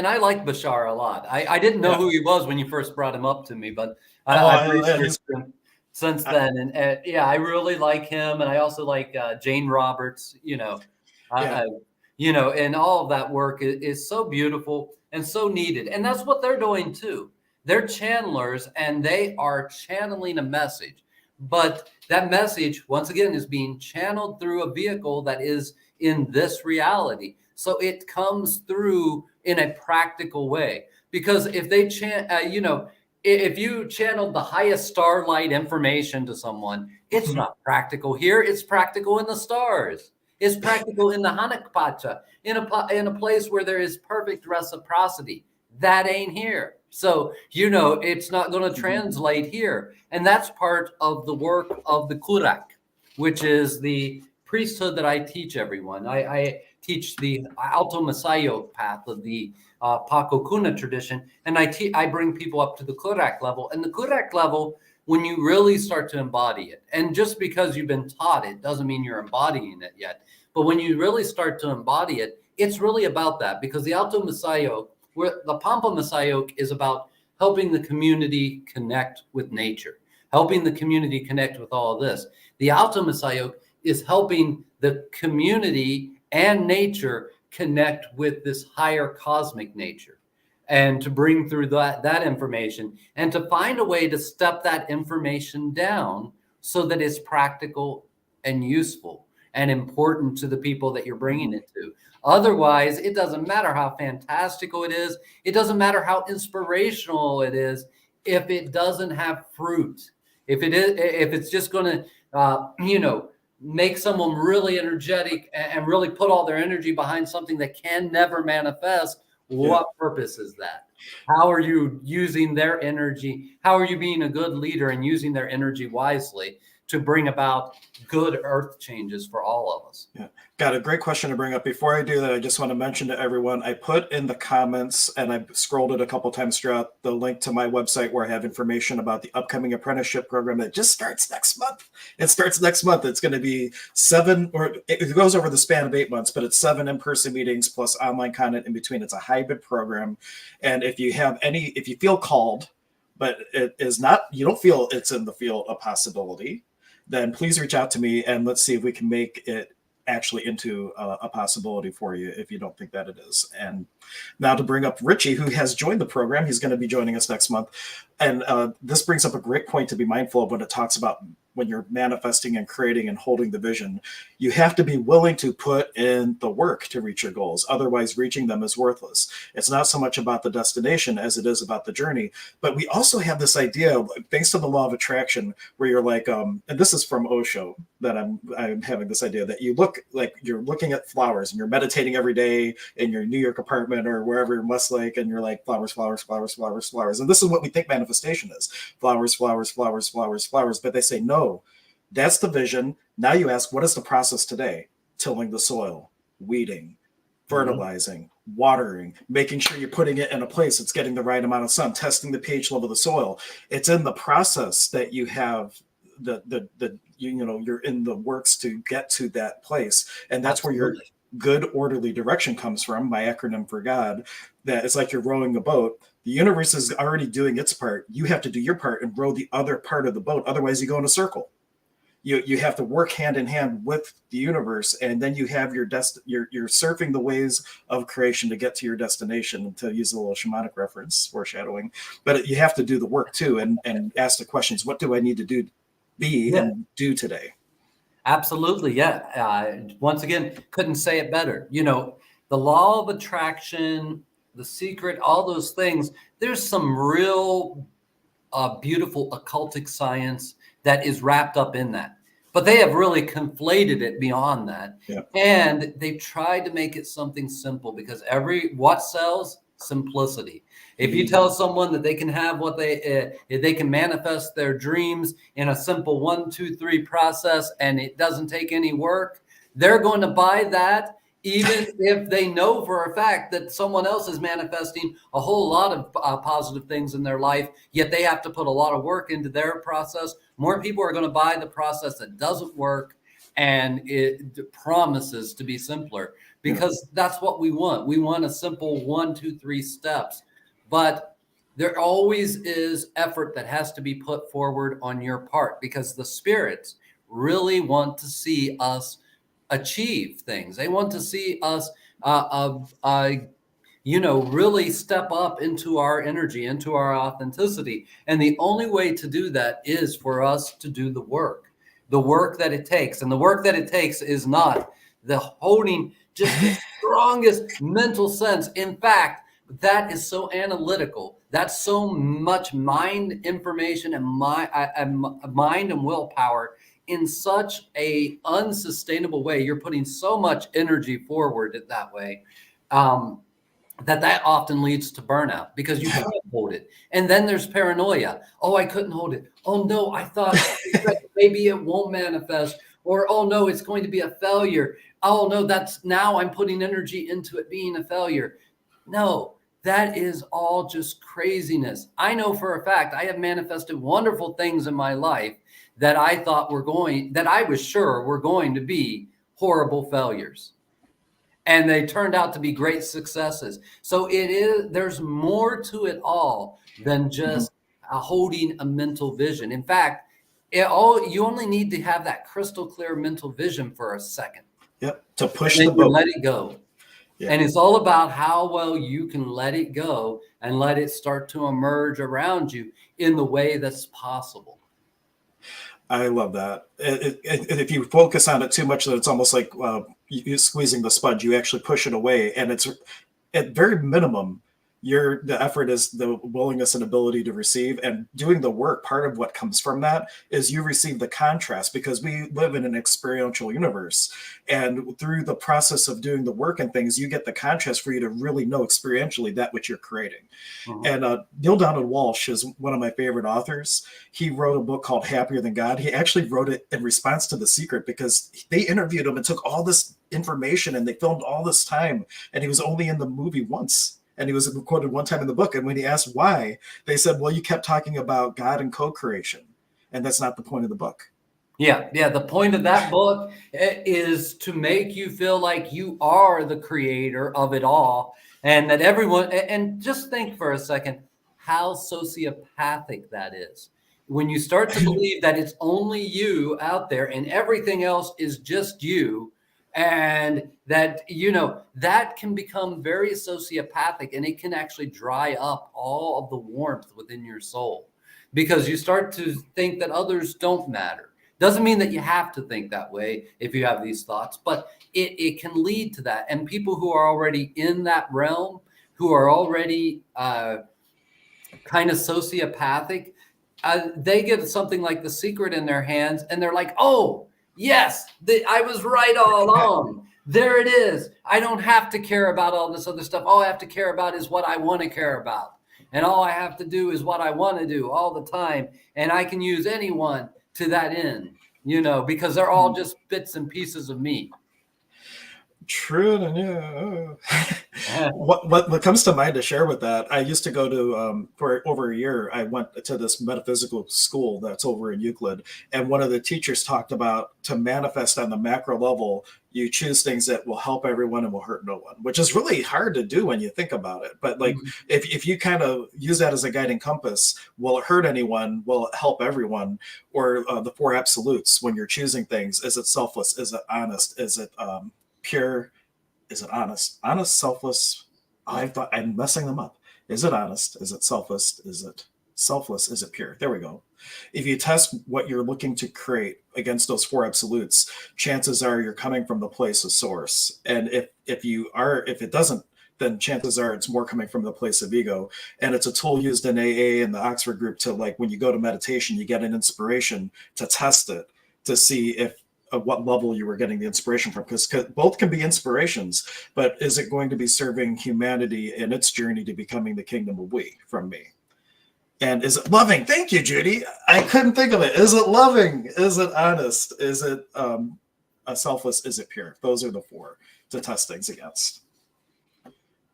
Speaker 2: I like Bashar a lot. I didn't know who he was when you first brought him up to me, but I've researched him since then, and I really like him, and I also like Jane Roberts. And all of that work is so beautiful and so needed, and that's what they're doing too. They're channelers, and they are channeling a message, but that message, once again, is being channeled through a vehicle that is in this reality. So it comes through in a practical way, because if they if you channeled the highest starlight information to someone, it's not practical here. It's practical in the stars. It's practical in the Hanakpacha, in a place where there is perfect reciprocity. That ain't here. So, it's not going to translate here. And that's part of the work of the Kurak, which is the priesthood that I teach everyone. I teach the Alto Masayo path of the Paco Kuna tradition, and I bring people up to the Kurak level. And the Kurak level, when you really start to embody it, and just because you've been taught it doesn't mean you're embodying it yet, but when you really start to embody it, it's really about that, because the Alto Masayo, where the Pampa Masayo is about helping the community connect with nature, helping the community connect with all of this. The Alto Masayo is helping the community and nature connect with this higher cosmic nature, and to bring through that information, and to find a way to step that information down so that it's practical and useful and important to the people that you're bringing it to. Otherwise, it doesn't matter how fantastical it is. It doesn't matter how inspirational it is. If it doesn't have fruit, if it's just going to, make someone really energetic and really put all their energy behind something that can never manifest, what purpose is that? How are you using their energy? How are you being a good leader and using their energy wisely to bring about good earth changes for all of us?
Speaker 1: Yeah, got a great question to bring up. Before I do that, I just want to mention to everyone, I put in the comments, and I scrolled it a couple times throughout, the link to my website where I have information about the upcoming apprenticeship program that just starts next month. It starts next month. It's going to be it goes over the span of 8 months, but it's 7 in-person meetings plus online content in between. It's a hybrid program. And if you feel called, but it is not, you don't feel it's in the field of possibility, then please reach out to me and let's see if we can make it actually into a possibility for you if you don't think that it is. And now to bring up Richie, who has joined the program. He's going to be joining us next month. And this brings up a great point to be mindful of when it talks about when you're manifesting and creating and holding the vision, you have to be willing to put in the work to reach your goals. Otherwise, reaching them is worthless. It's not so much about the destination as it is about the journey. But we also have this idea, based on the law of attraction, where you're like, and this is from Osho, that I'm having this idea that you look like you're looking at flowers and you're meditating every day in your New York apartment or wherever in Westlake, and you're like flowers, flowers, flowers, flowers, flowers. And this is what we think manifestation is: flowers, flowers, flowers, flowers, flowers. But they say no, that's the vision. Now you ask, what is the process today? Tilling the soil, weeding, fertilizing, watering, making sure you're putting it in a place it's getting the right amount of sun, testing the pH level of the soil. It's in the process that you have you're in the works to get to that place. And that's
Speaker 2: Absolutely.
Speaker 1: where your good orderly direction comes from, my acronym for God. That it's like you're rowing a boat. The universe is already doing its part. You have to do your part and row the other part of the boat. Otherwise you go in a circle. You have to work hand in hand with the universe, and then you have you're surfing the waves of creation to get to your destination, to use a little shamanic reference, foreshadowing. But you have to do the work too, and ask the questions: what do I need to and do today?
Speaker 2: Absolutely. Yeah. Once again, couldn't say it better. The law of attraction, the secret, all those things, there's some real beautiful occultic science that is wrapped up in that. But they have really conflated it beyond that.
Speaker 1: Yeah.
Speaker 2: And they've tried to make it something simple, because what sells? Simplicity. If you tell someone that they can have what they can manifest their dreams in a simple 1, 2, 3 process, and it doesn't take any work, they're going to buy that, even if they know for a fact that someone else is manifesting a whole lot of positive things in their life, yet they have to put a lot of work into their process. More people are going to buy the process that doesn't work and it promises to be simpler, because that's what we want. We want a simple 1, 2, 3 steps. But there always is effort that has to be put forward on your part, because the spirits really want to see us achieve things. They want to see us, really step up into our energy, into our authenticity. And the only way to do that is for us to do the work that it takes. And the work that it takes is not the holding just the strongest mental sense. In fact, that is so analytical. That's so much mind information and mind and willpower in such a unsustainable way. You're putting so much energy forward that way, that often leads to burnout, because you can't hold it. And then there's paranoia. Oh, I couldn't hold it. Oh no, I thought maybe it won't manifest. Or, oh no, it's going to be a failure. Oh no, now I'm putting energy into it being a failure. No, that is all just craziness. I know for a fact I have manifested wonderful things in my life that I was sure were going to be horrible failures. And they turned out to be great successes. So there's more to it all than just holding a mental vision. In fact, you only need to have that crystal clear mental vision for a second.
Speaker 1: Yep. To push
Speaker 2: the boat.
Speaker 1: Let
Speaker 2: it go.
Speaker 1: Yeah.
Speaker 2: And it's all about how well you can let it go and let it start to emerge around you in the way that's possible.
Speaker 1: I love that. If you focus on it too much, then it's almost like you squeezing the sponge. You actually push it away, and it's at very minimum. The effort is the willingness and ability to receive, and doing the work. Part of what comes from that is you receive the contrast, because we live in an experiential universe, and through the process of doing the work and things, you get the contrast for you to really know experientially that which you're creating. And Neil Donald Walsh is one of my favorite authors. He wrote a book called Happier Than God. He actually wrote it in response to The Secret, because they interviewed him and took all this information and they filmed all this time, and he was only in the movie once. And he was quoted one time in the book. And when he asked why, they said, well, you kept talking about God and co-creation. And that's not the point of the book.
Speaker 2: Yeah. The point of that book is to make you feel like you are the creator of it all. And that everyone, and just think for a second how sociopathic that is. When you start to believe that it's only you out there and everything else is just you, and that, that can become very sociopathic, and it can actually dry up all of the warmth within your soul, because you start to think that others don't matter. Doesn't mean that you have to think that way if you have these thoughts, but it can lead to that. And people who are already in that realm, who are already kind of sociopathic, they get something like The Secret in their hands and they're like, oh, yes, I was right all along. There it is. I don't have to care about all this other stuff. All I have to care about is what I want to care about. And all I have to do is what I want to do all the time. And I can use anyone to that end, because they're all just bits and pieces of me.
Speaker 1: True. Yeah. What comes to mind to share with that? I used to go to for over a year. I went to this metaphysical school that's over in Euclid, and one of the teachers talked about to manifest on the macro level. You choose things that will help everyone and will hurt no one, which is really hard to do when you think about it. But like, if you kind of use that as a guiding compass, will it hurt anyone? Will it help everyone? Or the four absolutes when you're choosing things: is it selfless? Is it honest? Is it pure? Is it honest? Honest, selfless. I'm messing them up. Is it honest? Is it selfless? Is it selfless? Is it pure? There we go. If you test what you're looking to create against those four absolutes, chances are you're coming from the place of source. And if it doesn't, then chances are it's more coming from the place of ego. And it's a tool used in AA and the Oxford group to, like, when you go to meditation, you get an inspiration to test it, to see if what level you were getting the inspiration from, because both can be inspirations, but is it going to be serving humanity in its journey to becoming the kingdom of we from me? And is it loving? Thank you, Judy. I couldn't think of it. Is it loving? Is it honest? Is it selfless? Is it pure? Those are the four to test things against.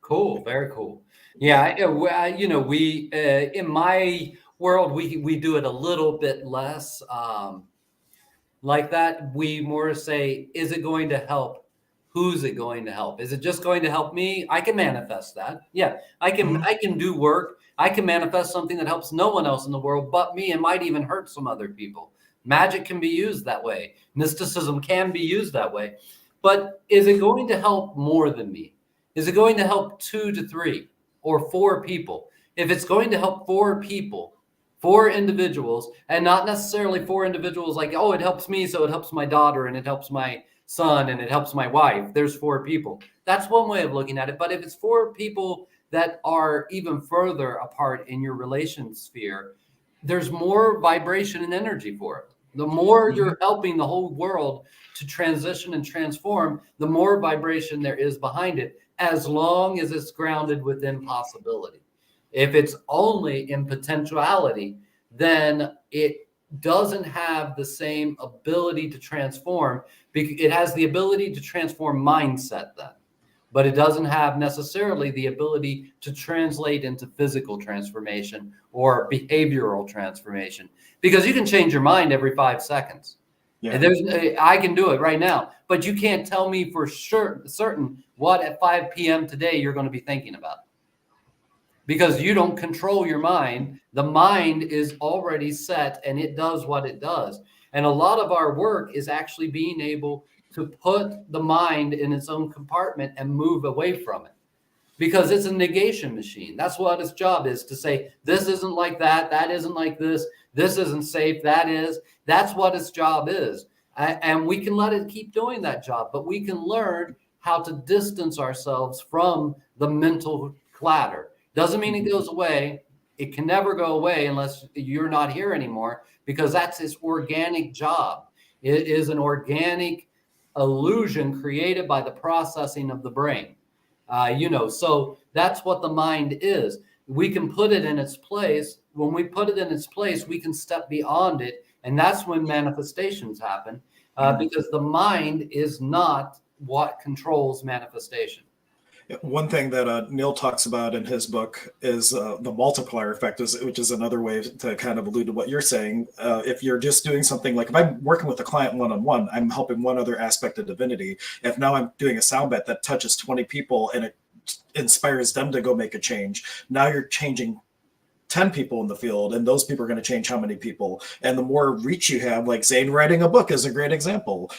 Speaker 2: Cool. Very cool. Yeah. We in my world, we do it a little bit less like that. We more say, is it going to help? Who's it going to help? Is it just going to help me? I can manifest that. Yeah, I can do work. I can manifest something that helps no one else in the world but me, and might even hurt some other people. Magic can be used that way. Mysticism can be used that way. But is it going to help more than me? Is it going to help 2 to 3 or 4 people? If it's going to help 4 people, 4 individuals, and not necessarily 4 individuals like, oh, it helps me, so it helps my daughter, and it helps my son, and it helps my wife. There's 4 people. That's one way of looking at it. But if it's 4 people that are even further apart in your relation sphere, there's more vibration and energy for it. The more you're helping the whole world to transition and transform, the more vibration there is behind it, as long as it's grounded within possibility. If it's only in potentiality, then it doesn't have the same ability to transform. It has the ability to transform mindset then, but it doesn't have necessarily the ability to translate into physical transformation or behavioral transformation, because you can change your mind every 5 seconds. Yeah. I can do it right now, but you can't tell me for certain what at 5 p.m. today you're going to be thinking about, because you don't control your mind. The mind is already set and it does what it does. And a lot of our work is actually being able to put the mind in its own compartment and move away from it, because it's a negation machine. That's what its job is, to say, this isn't like that. That isn't like this. This isn't safe. That is. That's what its job is. And we can let it keep doing that job, but we can learn how to distance ourselves from the mental clatter. Doesn't mean it goes away. It can never go away unless you're not here anymore, because that's its organic job. It is an organic illusion created by the processing of the brain. So that's what the mind is. We can put it in its place. When we put it in its place, we can step beyond it. And that's when manifestations happen, because the mind is not what controls manifestation.
Speaker 1: One thing that Neil talks about in his book is the multiplier effect, which is another way to kind of allude to what you're saying. If you're just doing something like, if I'm working with a client one-on-one, I'm helping one other aspect of divinity. If now I'm doing a sound bet that touches 20 people and it inspires them to go make a change, now you're changing 10 people in the field, and those people are going to change how many people. And the more reach you have, like Zane writing a book is a great example.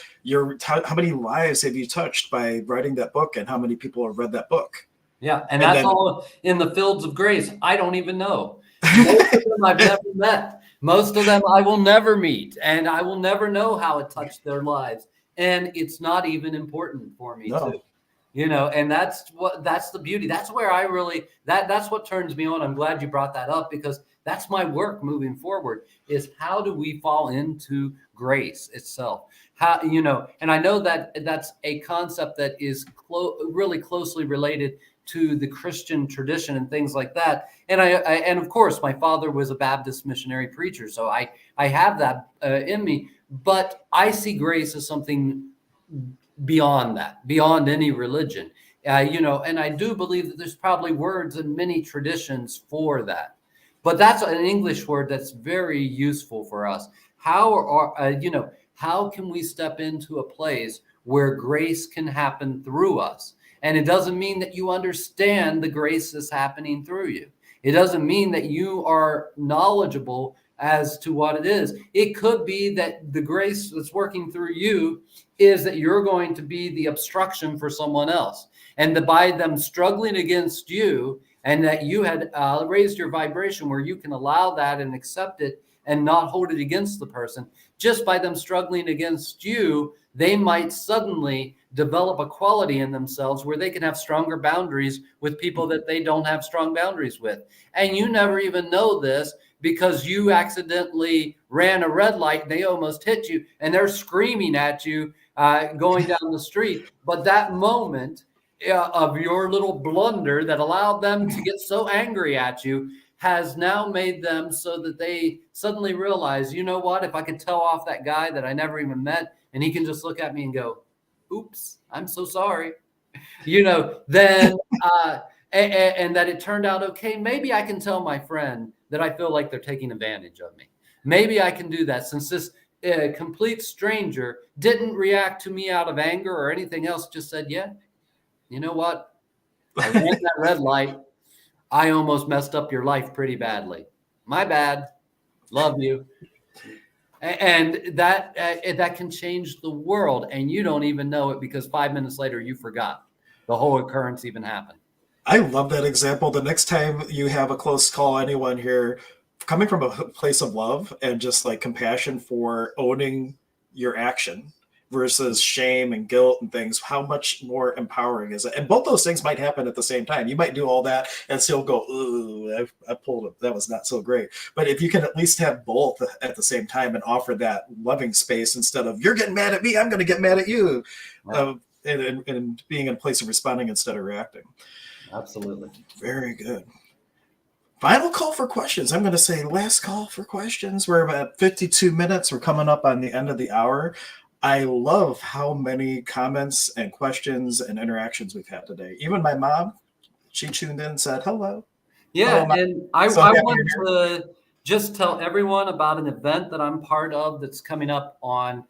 Speaker 1: How many lives have you touched by writing that book, and how many people have read that book?
Speaker 2: Yeah, and that's all in the fields of grace. I don't even know. Most of them I've never met. Most of them I will never meet, and I will never know how it touched their lives. And it's not even important for me to,
Speaker 1: No.
Speaker 2: and that's the beauty. That's where I really, that's what turns me on. I'm glad you brought that up, because that's my work moving forward, is how do we fall into grace itself? How, and I know that that's a concept that is really closely related to the Christian tradition and things like that. And and of course, my father was a Baptist missionary preacher, so I have that in me. But I see grace as something beyond that, beyond any religion. And I do believe that there's probably words in many traditions for that. But that's an English word that's very useful for us. How can we step into a place where grace can happen through us? And it doesn't mean that you understand the grace that's happening through you. It doesn't mean that you are knowledgeable as to what it is. It could be that the grace that's working through you is that you're going to be the obstruction for someone else. And that by them struggling against you, and that you had raised your vibration where you can allow that and accept it and not hold it against the person, just by them struggling against you, they might suddenly develop a quality in themselves where they can have stronger boundaries with people that they don't have strong boundaries with. And you never even know this, because you accidentally ran a red light and they almost hit you, and they're screaming at you going down the street. But that moment of your little blunder that allowed them to get so angry at you has now made them so that they suddenly realize, you know what, if I could tell off that guy that I never even met, and he can just look at me and go, oops, I'm so sorry, then and that it turned out okay. Maybe I can tell my friend that I feel like they're taking advantage of me. Maybe I can do that, since this complete stranger didn't react to me out of anger or anything else, just said, yeah, you know what? I ran that red light. I almost messed up your life pretty badly. My bad. Love you. And that can change the world, and you don't even know it, because 5 minutes later you forgot the whole occurrence even happened.
Speaker 1: I love that example. The next time you have a close call, anyone here, coming from a place of love and just like compassion for owning your action versus shame and guilt and things, how much more empowering is it? And both those things might happen at the same time. You might do all that and still go, ooh, I pulled it. That was not so great. But if you can at least have both at the same time and offer that loving space instead of, you're getting mad at me, I'm going to get mad at you,
Speaker 2: Right.
Speaker 1: and being in a place of responding instead of reacting.
Speaker 2: Absolutely.
Speaker 1: Very good. Final call for questions. I'm going to say last call for questions. We're about 52 minutes. We're coming up on the end of the hour. I love how many comments and questions and interactions we've had today. Even my mom, she tuned in and said, hello.
Speaker 2: Yeah,
Speaker 1: Hello, Mom.
Speaker 2: and I
Speaker 1: So happy
Speaker 2: want
Speaker 1: you're here.
Speaker 2: to just tell everyone about an event that I'm part of that's coming up on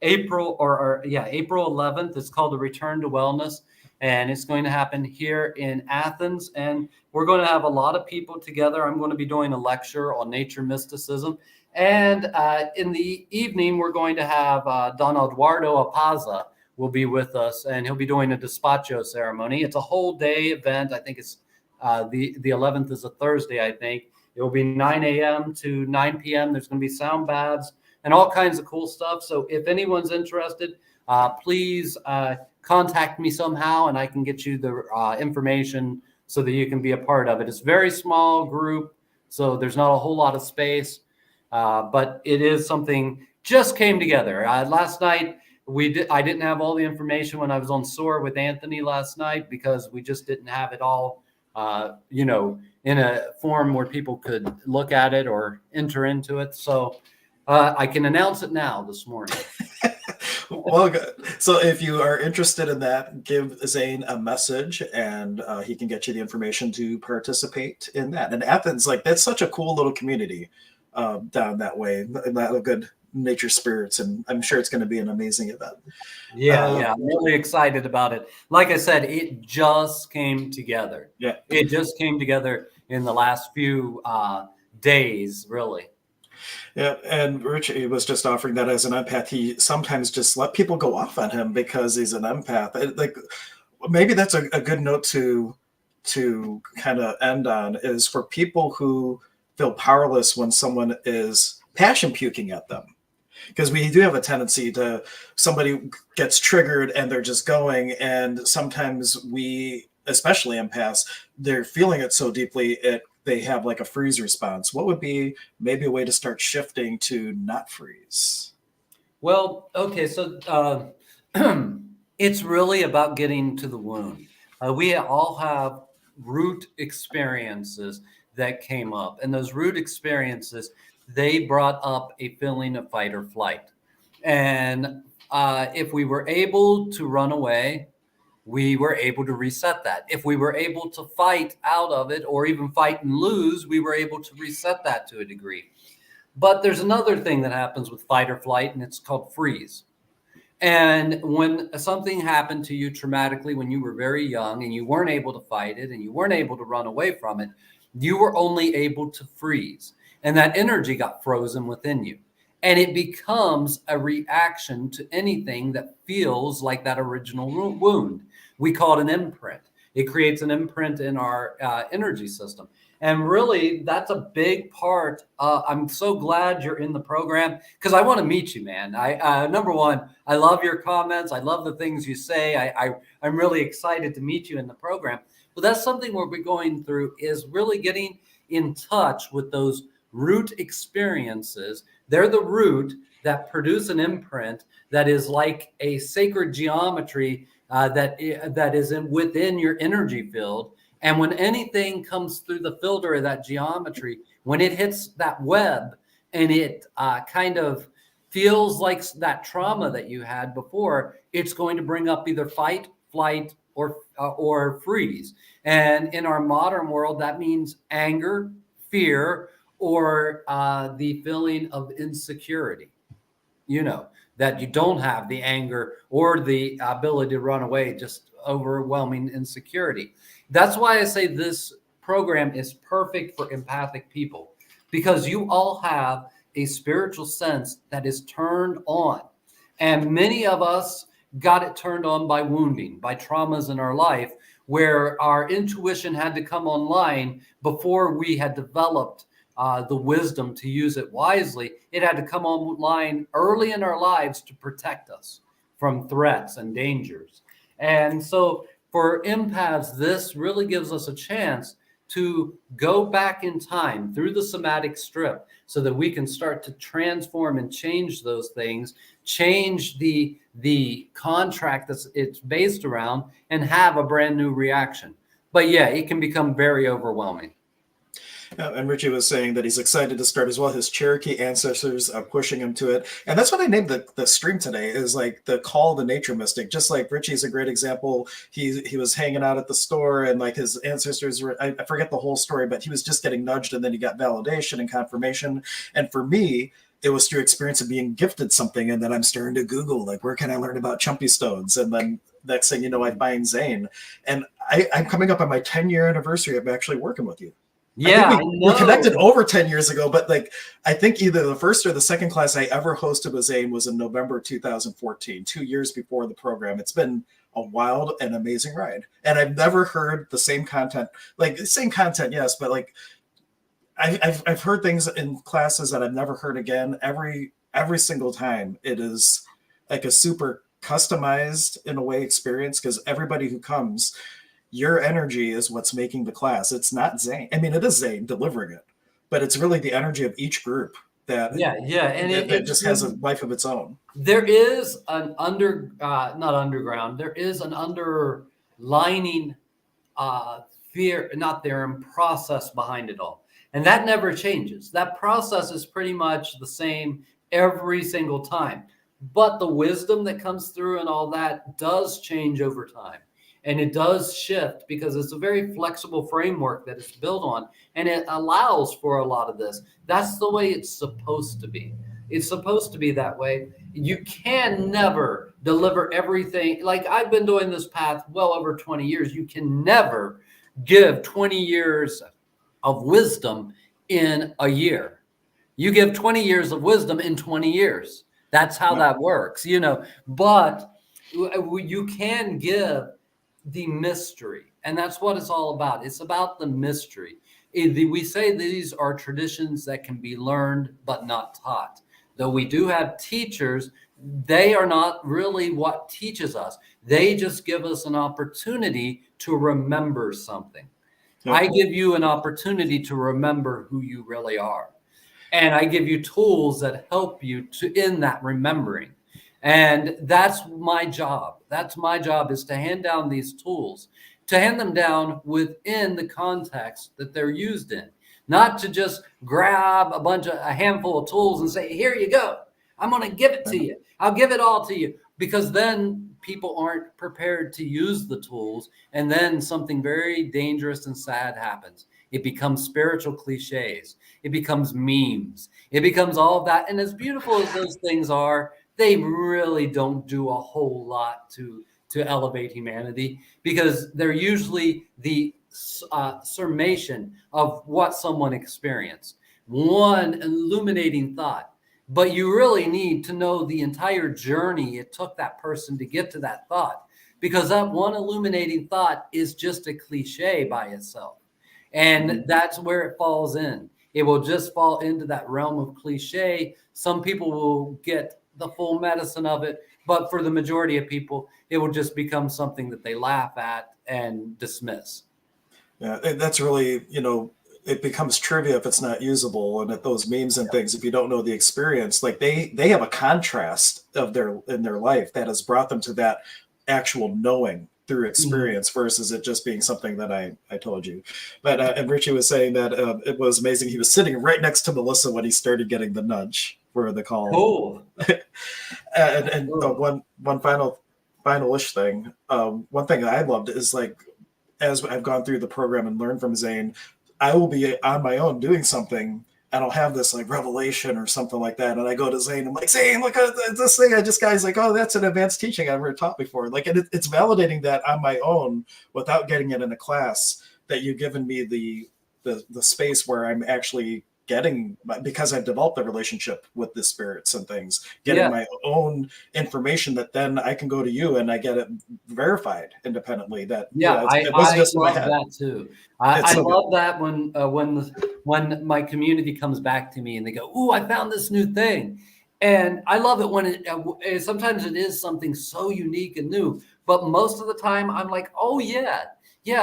Speaker 2: April 11th. It's called the Return to Wellness, and it's going to happen here in Athens. And we're going to have a lot of people together. I'm going to be doing a lecture on nature mysticism. And in the evening, we're going to have Don Eduardo Apaza will be with us, and he'll be doing a despacho ceremony. It's a whole day event. I think it's the 11th is a Thursday, I think. It will be 9 a.m. to 9 p.m. There's going to be sound baths and all kinds of cool stuff. So if anyone's interested, please contact me somehow, and I can get you the information so that you can be a part of it. It's a very small group, so there's not a whole lot of space, but it is something just came together. Last night, I didn't have all the information when I was on SOAR with Anthony last night, because we just didn't have it all in a form where people could look at it or enter into it. So I can announce it now this morning.
Speaker 1: Well, good. So if you are interested in that, give Zane a message, and he can get you the information to participate in that. And Athens, like, that's such a cool little community down that way. A lot of good nature spirits, and I'm sure it's going to be an amazing event.
Speaker 2: Yeah, I'm really excited about it. Like I said, it just came together.
Speaker 1: Yeah.
Speaker 2: It just came together in the last few days, really.
Speaker 1: Yeah, and Rich, he was just offering that as an empath. He sometimes just let people go off on him because he's an empath. Like, maybe that's a good note to kind of end on, is for people who feel powerless when someone is passion puking at them. Because we do have a tendency to, somebody gets triggered and they're just going, and sometimes we, especially empaths, they're feeling it so deeply they have like a freeze response. What would be maybe a way to start shifting to not freeze?
Speaker 2: Well, okay, so it's really about getting to the wound. We all have root experiences that came up, and those root experiences, they brought up a feeling of fight or flight. And if we were able to run away, we were able to reset that. If we were able to fight out of it or even fight and lose, we were able to reset that to a degree. But there's another thing that happens with fight or flight, and it's called freeze. And when something happened to you traumatically when you were very young and you weren't able to fight it and you weren't able to run away from it, you were only able to freeze. And that energy got frozen within you. And it becomes a reaction to anything that feels like that original wound. We call it an imprint. It creates an imprint in our energy system. And really, that's a big part. I'm so glad you're in the program because I want to meet you, man. Number one, I love your comments. I love the things you say. I'm really excited to meet you in the program. But that's something we'll be going through is really getting in touch with those root experiences. They're the root that produce an imprint that is like a sacred geometry that is within your energy field. And when anything comes through the filter of that geometry, when it hits that web and it kind of feels like that trauma that you had before, it's going to bring up either fight, flight, or freeze. And in our modern world, that means anger, fear, or the feeling of insecurity. You know, that you don't have the anger or the ability to run away, just overwhelming insecurity. That's why I say this program is perfect for empathic people, because you all have a spiritual sense that is turned on. And many of us got it turned on by wounding, by traumas in our life, where our intuition had to come online before we had developed the wisdom to use it wisely. It had to come online early in our lives to protect us from threats and dangers. And so for empaths, this really gives us a chance to go back in time through the somatic strip so that we can start to transform and change those things, change the contract that it's based around, and have a brand new reaction. But yeah, it can become very overwhelming.
Speaker 1: And Richie was saying that he's excited to start as well. His Cherokee ancestors are pushing him to it. And that's what I named the stream today, is like the call of the nature mystic. Just like Richie's a great example. He was hanging out at the store and like his ancestors were, I forget the whole story, but he was just getting nudged and then he got validation and confirmation. And for me, it was through experience of being gifted something. And then I'm starting to Google, like, where can I learn about Chumpy stones? And then next thing you know, I find Zane. And I'm coming up on my 10-year anniversary of actually working with you.
Speaker 2: Yeah,
Speaker 1: I think we connected over 10 years ago, but like I think either the first or the second class I ever hosted with Zane was in November 2014, 2 years before the program. It's been a wild and amazing ride. And I've never heard the same content, like the same content, yes, but like I've heard things in classes that I've never heard again. Every single time it is like a super customized in a way experience, because everybody who comes, your energy is what's making the class. It's not Zane. I mean, it is Zane delivering it, but it's really the energy of each group that
Speaker 2: and
Speaker 1: that just has a life of its own.
Speaker 2: there is an not underground. There is an underlining fear, not there, and process behind it all, and that never changes. That process is pretty much the same every single time, but the wisdom that comes through and all that does change over time. And it does shift because it's a very flexible framework that it's built on, and it allows for a lot of this. That's the way it's supposed to be. It's supposed to be that way. You can never deliver everything. Like, I've been doing this path well over 20 years. You can never give 20 years of wisdom in a year. You give 20 years of wisdom in 20 years. That's how that works, you know. But you can give the mystery, and that's what it's all about. It's about the mystery. We say these are traditions that can be learned but not taught. Though we do have teachers, they are not really what teaches us. They just give us an opportunity to remember something.
Speaker 1: Yep.
Speaker 2: I give you an opportunity to remember who you really are. And I give you tools that help you in that remembering. And that's my job. That's my job, is to hand down these tools, to hand them down within the context that they're used in, not to just grab a handful of tools and say, here you go. I'm going to give it to you. I'll give it all to you, because then people aren't prepared to use the tools. And then something very dangerous and sad happens. It becomes spiritual cliches. It becomes memes. It becomes all of that. And as beautiful as those things are, they really don't do a whole lot to elevate humanity, because they're usually the summation of what someone experienced. One illuminating thought. But you really need to know the entire journey it took that person to get to that thought, because that one illuminating thought is just a cliche by itself. And that's where it falls in. It will just fall into that realm of cliche. Some people will get the full medicine of it, but for the majority of people, it will just become something that they laugh at and dismiss.
Speaker 1: Yeah, that's really, it becomes trivia if it's not usable. And at those memes and things, if you don't know the experience, like they have a contrast in their life that has brought them to that actual knowing through experience versus it just being something that I told you. But and Richie was saying that it was amazing. He was sitting right next to Melissa when he started getting the nudge for the call.
Speaker 2: Cool.
Speaker 1: and one final-ish thing. One thing I loved is, like, as I've gone through the program and learned from Zane, I will be on my own doing something, and I'll have this like revelation or something like that. And I go to Zane, I'm like, Zane, look at this thing. Guy's like, oh, that's an advanced teaching I've never taught before. Like, it's validating that on my own without getting it in a class, that you've given me the space where I'm actually getting, because I've developed a relationship with the spirits and things, getting my own information that then I can go to you and I get it verified independently. That it wasn't just in my head.
Speaker 2: That too. I love that when my community comes back to me and they go, "Ooh, I found this new thing," and I love it when sometimes it is something so unique and new, but most of the time I'm like, "Oh yeah,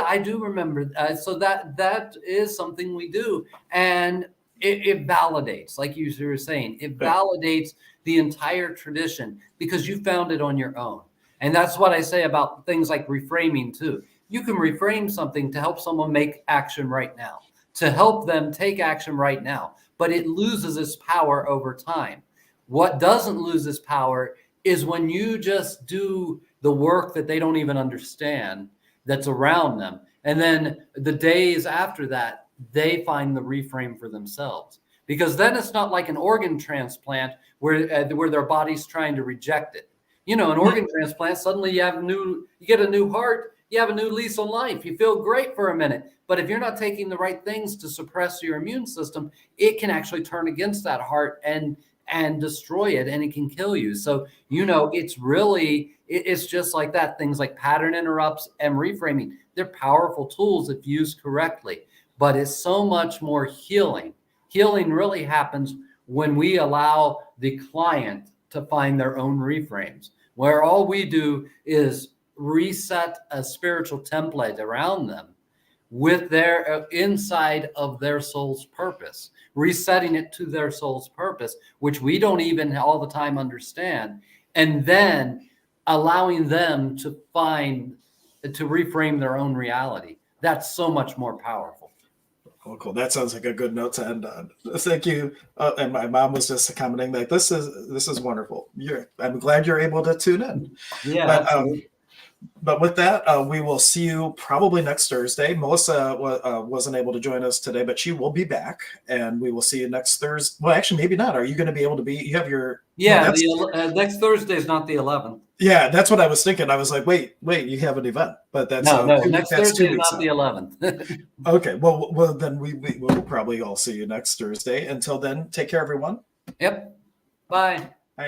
Speaker 2: I do remember." So that is something we do, and it validates, like you were saying, it validates the entire tradition because you found it on your own. And that's what I say about things like reframing too. You can reframe something to help someone make action right now, to help them take action right now, but it loses its power over time. What doesn't lose its power is when you just do the work that they don't even understand that's around them. And then the days after that, they find the reframe for themselves, because then it's not like an organ transplant where their body's trying to reject it. An organ transplant, suddenly you get a new heart, you have a new lease on life. You feel great for a minute. But if you're not taking the right things to suppress your immune system, it can actually turn against that heart and destroy it, and it can kill you. So, it's just like that. Things like pattern interrupts and reframing, they're powerful tools if used correctly. But it's so much more healing. Healing really happens when we allow the client to find their own reframes, where all we do is reset a spiritual template around them with their inside of their soul's purpose, resetting it to their soul's purpose, which we don't even all the time understand, and then allowing them to reframe their own reality. That's so much more powerful.
Speaker 1: Oh, cool. That sounds like a good note to end on. Thank you. And my mom was just commenting like, this is wonderful. I'm glad you're able to tune in.
Speaker 2: Yeah.
Speaker 1: But with that, we will see you probably next Thursday. Melissa wasn't able to join us today, but she will be back, and we will see you next Thursday. Well, actually, maybe not. Are you going to be able to be? You have your
Speaker 2: next Thursday is not the 11th.
Speaker 1: Yeah, that's what I was thinking. I was like, wait, you have an event, but that's
Speaker 2: next Thursday is not the 11th.
Speaker 1: Okay, well, then we will probably all see you next Thursday. Until then, take care, everyone.
Speaker 2: Yep. Bye.